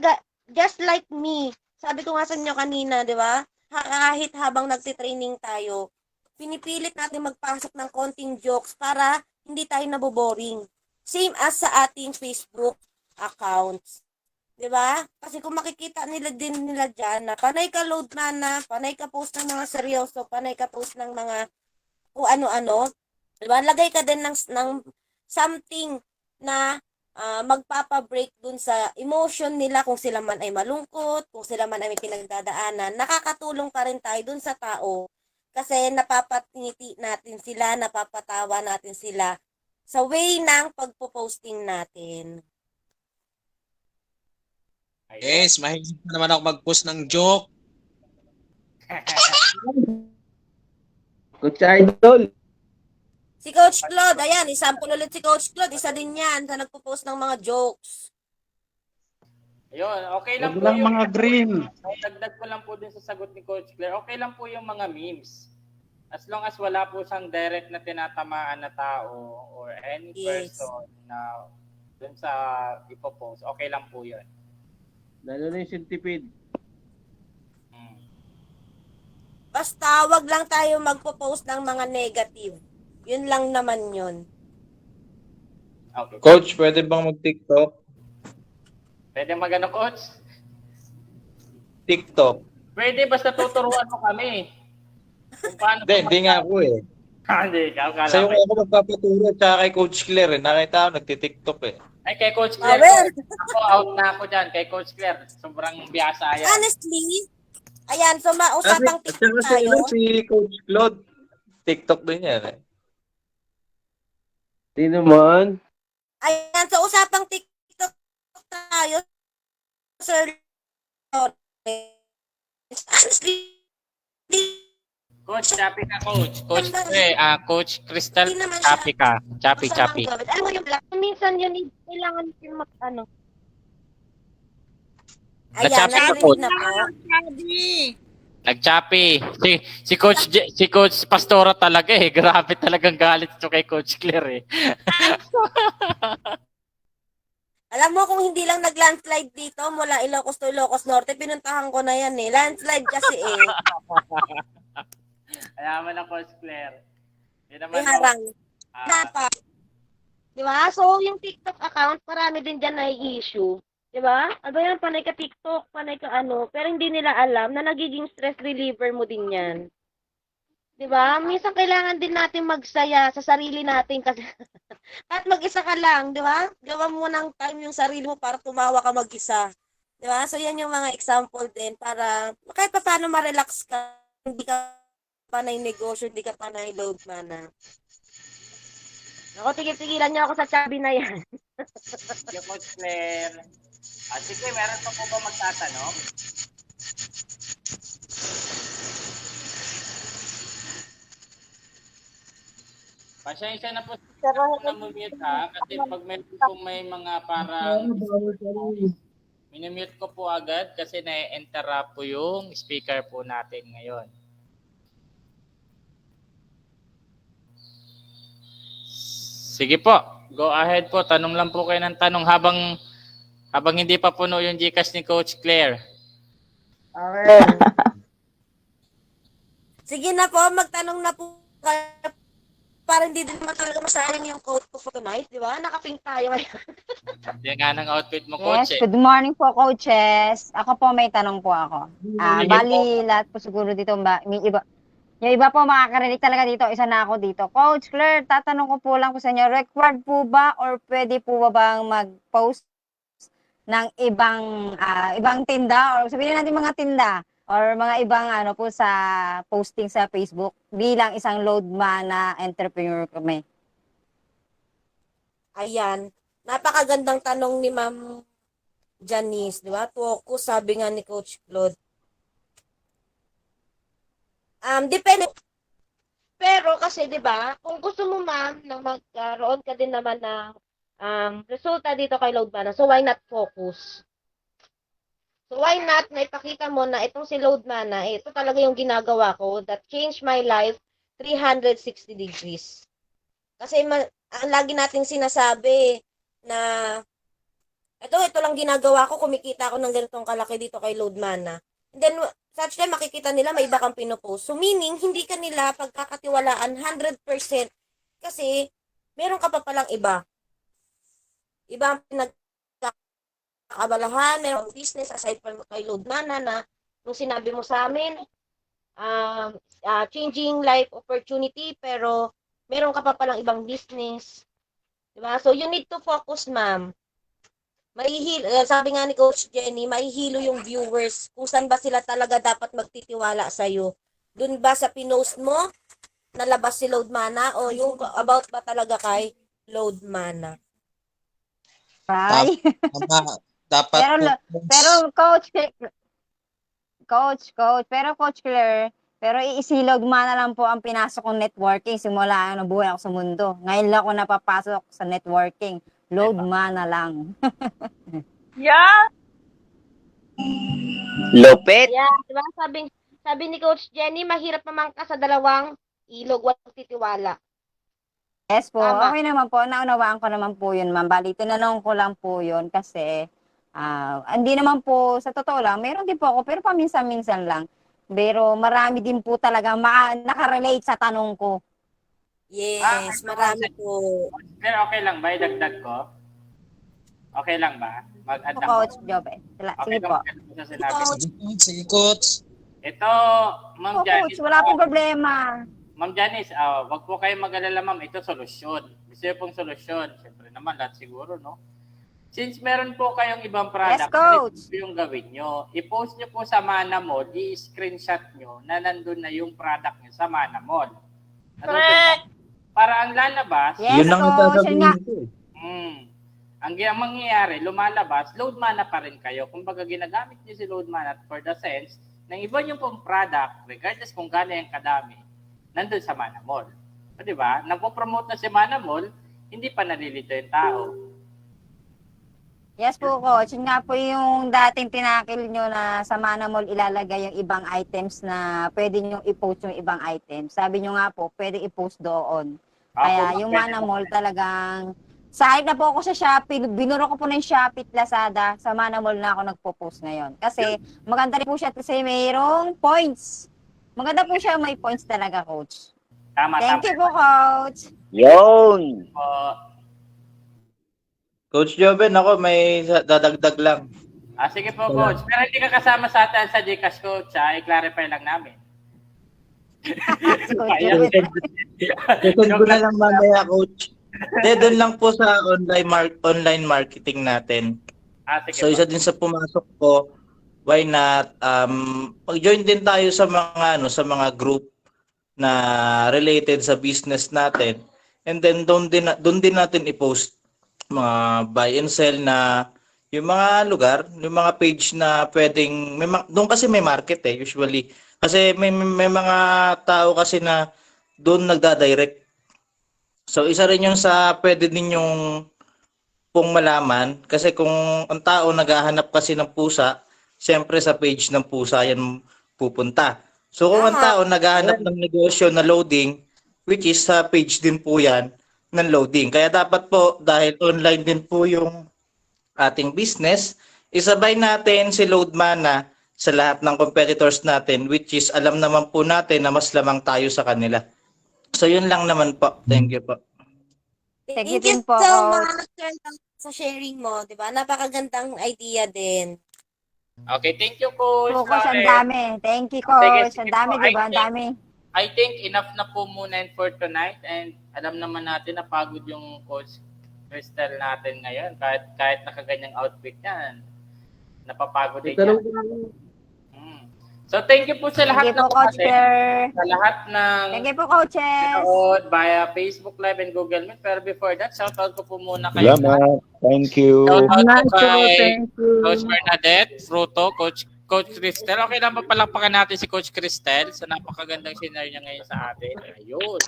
Just like me. Sabi ko nga sa inyo kanina, di ba? Kahit habang nagtitraining tayo, pinipilit natin magpasok ng konting jokes para hindi tayo naboboring. Same as sa ating Facebook accounts. Diba? Kasi kung makikita nila dyan na panay ka load mana, panay ka post ng mga seryoso, panay ka post ng mga kung ano-ano, diba? Lagay ka din ng something na magpapa-break dun sa emotion nila kung sila man ay malungkot, kung sila man ay may pinagdadaanan. Nakakatulong pa rin tayo dun sa tao kasi napapangiti natin sila, napapatawa natin sila sa way ng pagpo-posting natin. Yes, mahilig pa naman ako mag-post ng joke. Coach Idol. Si Coach Claude, ayan, isample ulit si Coach Claude, isa din yan sa nagpo-post ng mga jokes. Ayun, okay lang Wag po lang yung mga green. dagdag ko lang po din sa sagot ni Coach Claire. Okay lang po yung mga memes. As long as wala po siyang direct na tinatamaan na tao or any person na dun sa ipopost, okay lang po yun. Lalo na yung centipede. Basta wag lang tayo magpo-post ng mga negative. Yun lang naman yun. Okay. Coach, pwede bang mag-TikTok? Pwede magano, coach? TikTok. Pwede, basta tuturuan mo kami. Kung paano Hindi nga ako eh. Hindi, ikaw kala Sa'yo ko. ako magpapaturo tsaka kay Coach Claire eh. Nakita ko, nagtitiktok eh. Ay, kay Coach Claire. Ako, out na ako dyan. Kay Coach Claire. Sobrang biyasa yan. Honestly, ayan, so mausapang At TikTok saka tayo. si Coach Claude, TikTok din yan eh. Di naman. Ayan, so usapang TikTok tayo, Sir Lawrence. Honestly, Coach, chappy ka, Coach. Coach Crystal, chappy ka. Chappy. Alam mo yung black, minsan yun, kailangan din ano. ayan, Nachapi ka, narinig Coach. na po. Nag-chappy. Si Coach Pastora talaga eh. Grabe talagang galit ito kay Coach Claire eh. Alam mo, kung hindi lang nag-landslide dito, mula Ilocos to Ilocos Norte, pinuntahan ko na yan eh. Landslide kasi eh. Ayaman na, Coach Claire. Yun naman. May harang. Ah, Di ba? So, yung TikTok account, marami din dyan na issue. Di ba? Ano yan, panay ka TikTok, panay ka ano, pero hindi nila alam na nagiging stress reliever mo din yan. Di ba? Minsan kailangan din natin magsaya sa sarili natin kasi at mag-isa ka lang, di ba? Gawa mo ng time yung sarili mo para tumawa ka mag-isa. Di ba? So, yan yung mga example din para kahit pa paano ma-relax ka, hindi ka panay negosyo, hindi ka panay load mana. Ako, tigil-tigilan niyo ako sa chubby na yan. yung Coach Claire. Sige, meron pa po ba magtatanong? Pasensya na po na mute ha, kasi pag may mga parang minimute ko po agad kasi na-interrupt po yung speaker po natin ngayon. Sige po, go ahead po. Tanong lang po kayo ng tanong habang hindi pa puno yung Gcash ni Coach Claire. Okay. Sige na po, magtanong na po kayo para hindi din naman talaga masayang yung coat ko for tonight, di ba? Naka-pink tayo ngayon. Yan nga ng outfit mo, Coach. Yes, good morning po, coaches. Ako po, may tanong po ako. Sige Bali, lahat po siguro dito, may iba, yung iba po makakarinig talaga dito, isa na ako dito. Coach Claire, tatanong ko po lang po sa inyo, required po ba or pwede po ba bang mag-post ng ibang tinda or sabihin natin mga tinda or mga ibang ano po sa posting sa Facebook bilang isang load mana entrepreneur kami? Ayan. Napakagandang tanong ni Ma'am Janice, di ba? Focus, sabi nga ni Coach Claude. Depende. Pero kasi, di ba, kung gusto mo ma'am na magkaroon ka din naman ng resulta dito kay Load Mana, so why not focus? So why not na ipakita mo na itong si Load Mana, ito talaga yung ginagawa ko that changed my life 360 degrees. Kasi ang lagi nating sinasabi na ito lang ginagawa ko, kumikita ako ng ganitong kalaki dito kay Load Mana. And then, such time, makikita nila may iba kang pinupost. So, meaning, hindi ka nila pagkakatiwalaan 100% kasi meron ka pa palang iba. Iba ang pinagkakabalahan, meron business aside from kay Load Mana na nung sinabi mo sa amin, changing life opportunity, pero meron ka pa palang ibang business. Diba? So, you need to focus, ma'am. Sabi nga ni Coach Jenny, mahihilo yung viewers kung saan ba sila talaga dapat magtitiwala sa'yo. Doon ba sa pinost mo, nalabas si Load Mana, o yung about ba talaga kay Load Mana? Bye. Dapat pero Coach, pero Coach Claire, pero iisilog mana lang po ang pinasok kong networking simula ang nabuhay ako sa mundo. Ngayon lang ako napapasok sa networking. Load mana lang. Yeah. Lupit. Yeah, diba? Sabi ni Coach Jenny, mahirap naman ka sa dalawang ilog, walang titiwala. Yes po, Tama. okay naman po. Naunawaan ko naman po yun, ma'am. Bali, tinanong ko lang po yun kasi hindi naman po, sa totoo lang, meron din po ako, pero paminsan-minsan lang. Pero marami din po talaga nakarelate sa tanong ko. Yes, marami po. Pero okay lang ba? Idagdag ko? Okay lang ba? Mag-add Po, ako. Coach Joven. Okay Sige lang po. ba sa sinabi? Sige, Coach. Ito, Ma'am Po, Coach, Janice. wala pong problema. Ma'am Janice, wag po kayong mag-alala, ma'am. Ito solusyon. Gusto niyo pong solusyon. Siyempre naman, lahat siguro, no? Since meron po kayong ibang product, Yes, Coach. ito yung gawin nyo. I-post nyo po sa Mana Mall, i-screenshot nyo na nandun na yung product nyo sa Mana Mall. Correct. Para ang lalabas, Yes, Coach. Yun nga. ang mangyayari, lumalabas, load mana pa rin kayo. Kung baga ginagamit nyo si load mana for the sense ng iba nyo pong product, regardless kung gano'n yung kadami, nandun sa Mana Mall. So, di ba? Nagpo-promote na si Mana Mall, hindi pa nalilito yung tao. Yes po, Coach. Yun nga po yung dating tinakil nyo na sa Mana Mall ilalagay yung ibang items na pwede nyo i-post yung ibang items. Sabi nyo nga po, pwede i-post doon. Kaya yung Mana Mall talagang, sahig na po ako sa Shopee, binuro ko po ng Shopee at Lazada, sa Mana Mall na ako nagpo-post ngayon. Kasi maganda rin po siya kasi mayroong points. Maganda po siya, may points talaga, Coach. Tama, Thank you po, Coach. Yun! Coach Joven, ako may dadagdag lang. Sige po, Coach. Pero hindi ka kasama sa atin sa Gcash, Coach. I-clarify lang namin. Susunod ko na lang mamaya, Coach. Doon lang po sa online marketing natin. Sige So, isa din sa pumasok ko, why not, mag-join din tayo sa mga group na related sa business natin. And then, doon din natin i-post mga buy and sell na yung mga lugar, yung mga page na pwedeng doon kasi may market usually. Kasi may mga tao kasi na doon nagda-direct. So isa rin yung sa pwede ninyong pong malaman kasi kung ang tao naghahanap kasi ng pusa, siyempre sa page ng pusa yan pupunta. So kung ang tao naghahanap ng negosyo na loading, which is sa page din po yan ng loading. Kaya dapat po, dahil online din po yung ating business, isabay natin si Load Mana sa lahat ng competitors natin, which is alam naman po natin na mas lamang tayo sa kanila. So yun lang naman po. Thank you po. Thank you po, so Coach. much sa sharing mo, di ba? Napakagandang idea din. Okay, thank you, Coach. Coach, ang dami. Thank you, Coach. Ang dami, di ba? Ang dami. I think enough na po muna for tonight and alam naman natin na pagod yung Coach Crystal natin ngayon kahit nakaganyang outfit niya napapagod din niya. So thank you po sa lahat ng sa lahat ng Thank you po, coaches. Via Facebook Live and Google Meet. Pero before that, shoutout ko po muna kayo. Salamat. Thank you. Shoutout ko kay Coach Bernadette, Fruto, Coach Cristel. Okay lang ba palakpakan natin si Coach Cristel sa napakagandang scenario niya ngayon sa atin. Ayun.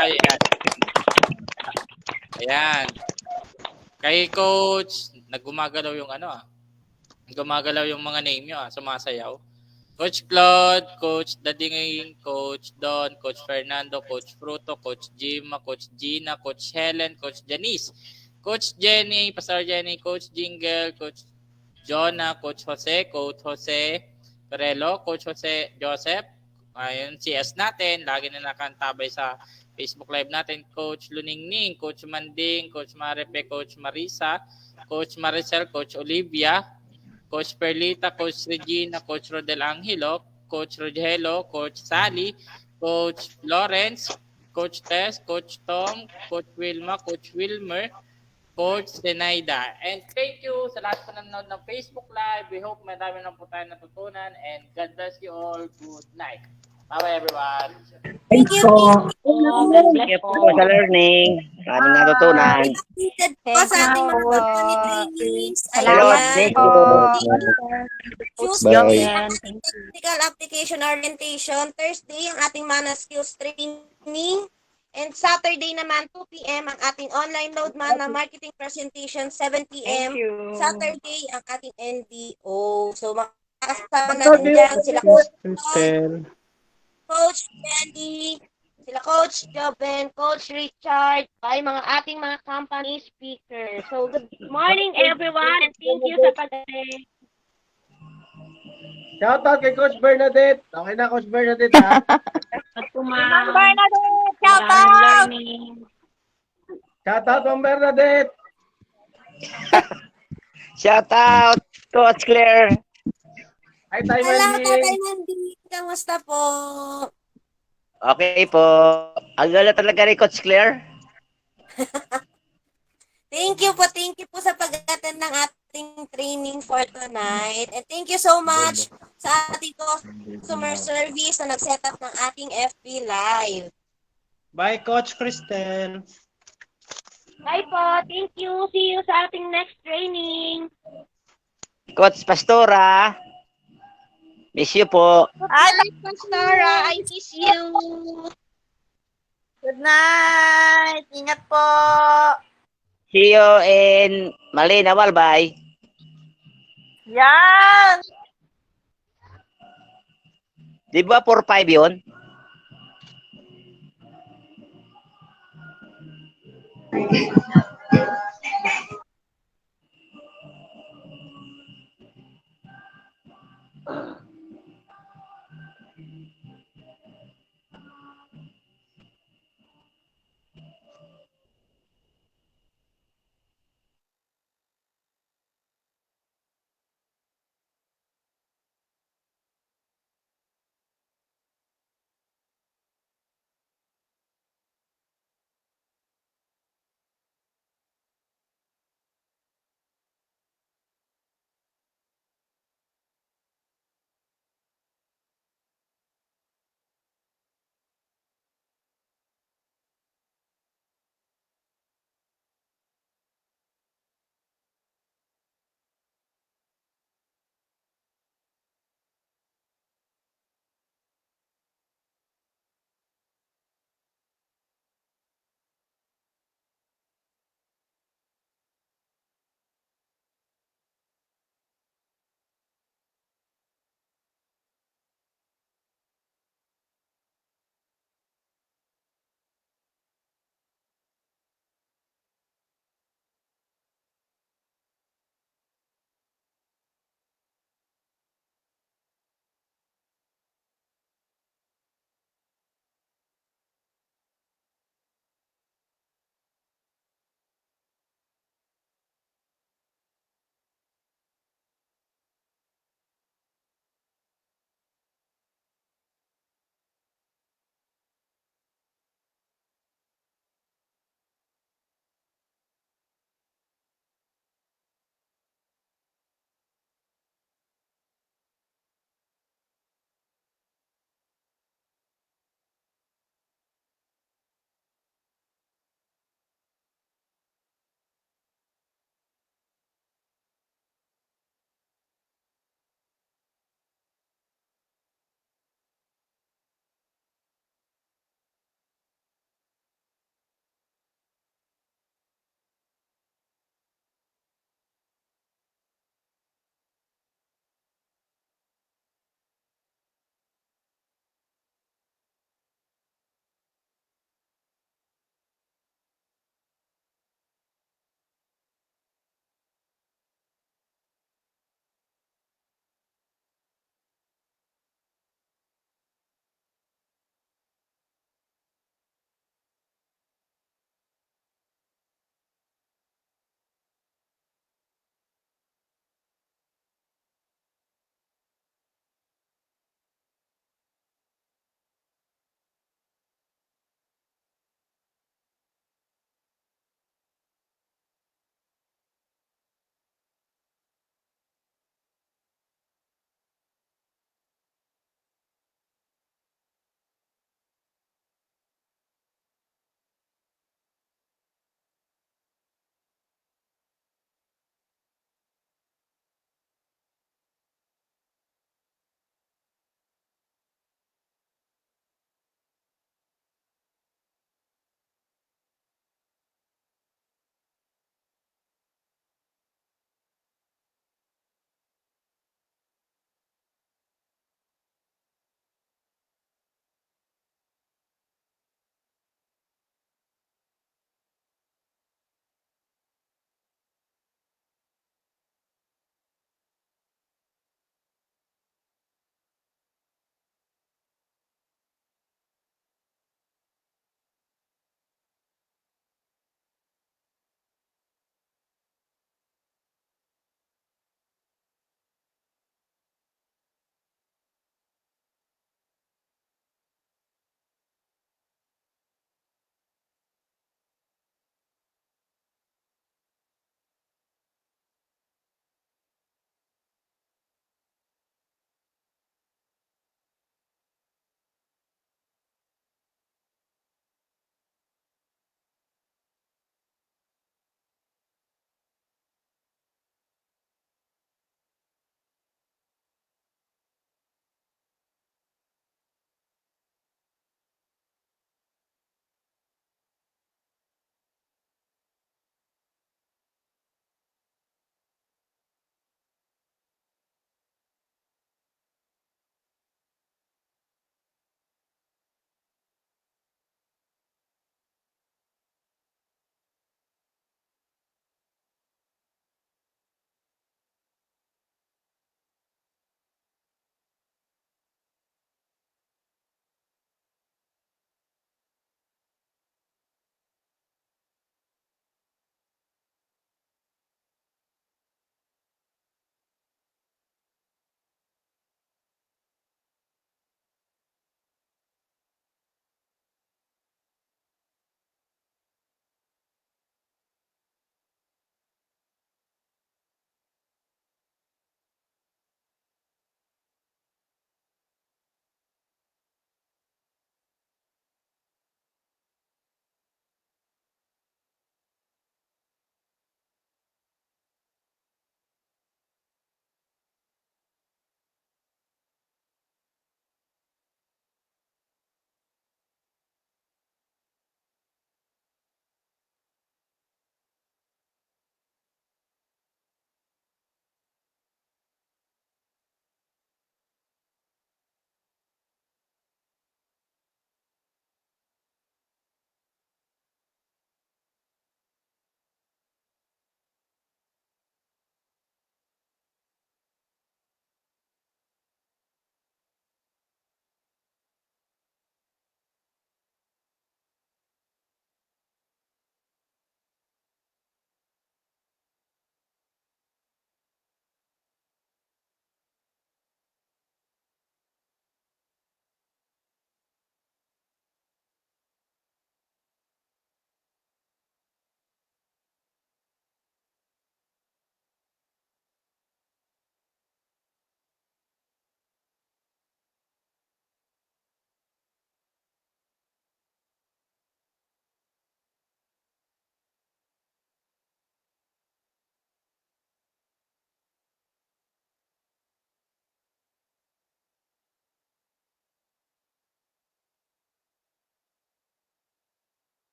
Ayan. Ayan. Kay Coach, nagumagalaw yung gumagalaw yung mga name nyo, sumasayaw. Coach Claude, Coach Dadinging, Coach Don, Coach Fernando, Coach Fruto, Coach Jima, Coach Gina, Coach Helen, Coach Janice, Coach Jenny, Pastor Jenny, Coach Jingle, Coach Jonah, Coach Jose Perelo, Coach Jose Joseph, ayun, CS natin, lagi na nakantabay sa Facebook Live natin, Coach Luningning, Coach Manding, Coach Maripe, Coach Marisa, Coach Maricel, Coach Olivia, Coach Perlita, Coach Regina, Coach Rodel Angelo, Coach Rogelio, Coach Sally, Coach Lawrence, Coach Tess, Coach Tom, Coach Wilma, Coach Wilmer, Coach Zenaida. And thank you sa lahat po nanonood ng Facebook Live. We hope marami na po tayo natutunan and God bless you all. Good night. Bye-bye everyone. Thank you. Thank you po sa learning. Maraming natutunan. Updated po sa ating mga company trainings. Salamat. Thank you. Choose Bye. Technical Application Orientation. Thursday, ang ating Mana Skills Training. And Saturday naman, 2 p.m. ang ating online load Mana Marketing Presentation, 7 p.m. Saturday, ang ating NDO. So, makakasama natin dyan sila Coach Benny, sila Coach Joven, Coach Richard, ay mga ating mga company speakers. So, good morning everyone and thank you sa pag-attend. Shoutout kay Coach Bernadette. Okay na, Coach Bernadette, ha? Ma'am Bernadette, shout out! Shoutout, Ma'am Bernadette. Shout out, Coach Claire. Hi, Tay Hello, Mandy. Tatay Mandy. Kamusta po? Okay po. Ang gala talaga ni Coach Claire. Thank you po sa pag-attend ng ating training for tonight. And thank you so much sa ating customer service na nag-set up ng ating FB Live. Bye, Coach Cristel. Bye po. Thank you. See you sa ating next training. Coach Pastora. Miss you po. Hi, Pastora. I miss you. Good night. Ingat po. See you in Malinawal. Bye. Yan. Di ba 4-5 yun?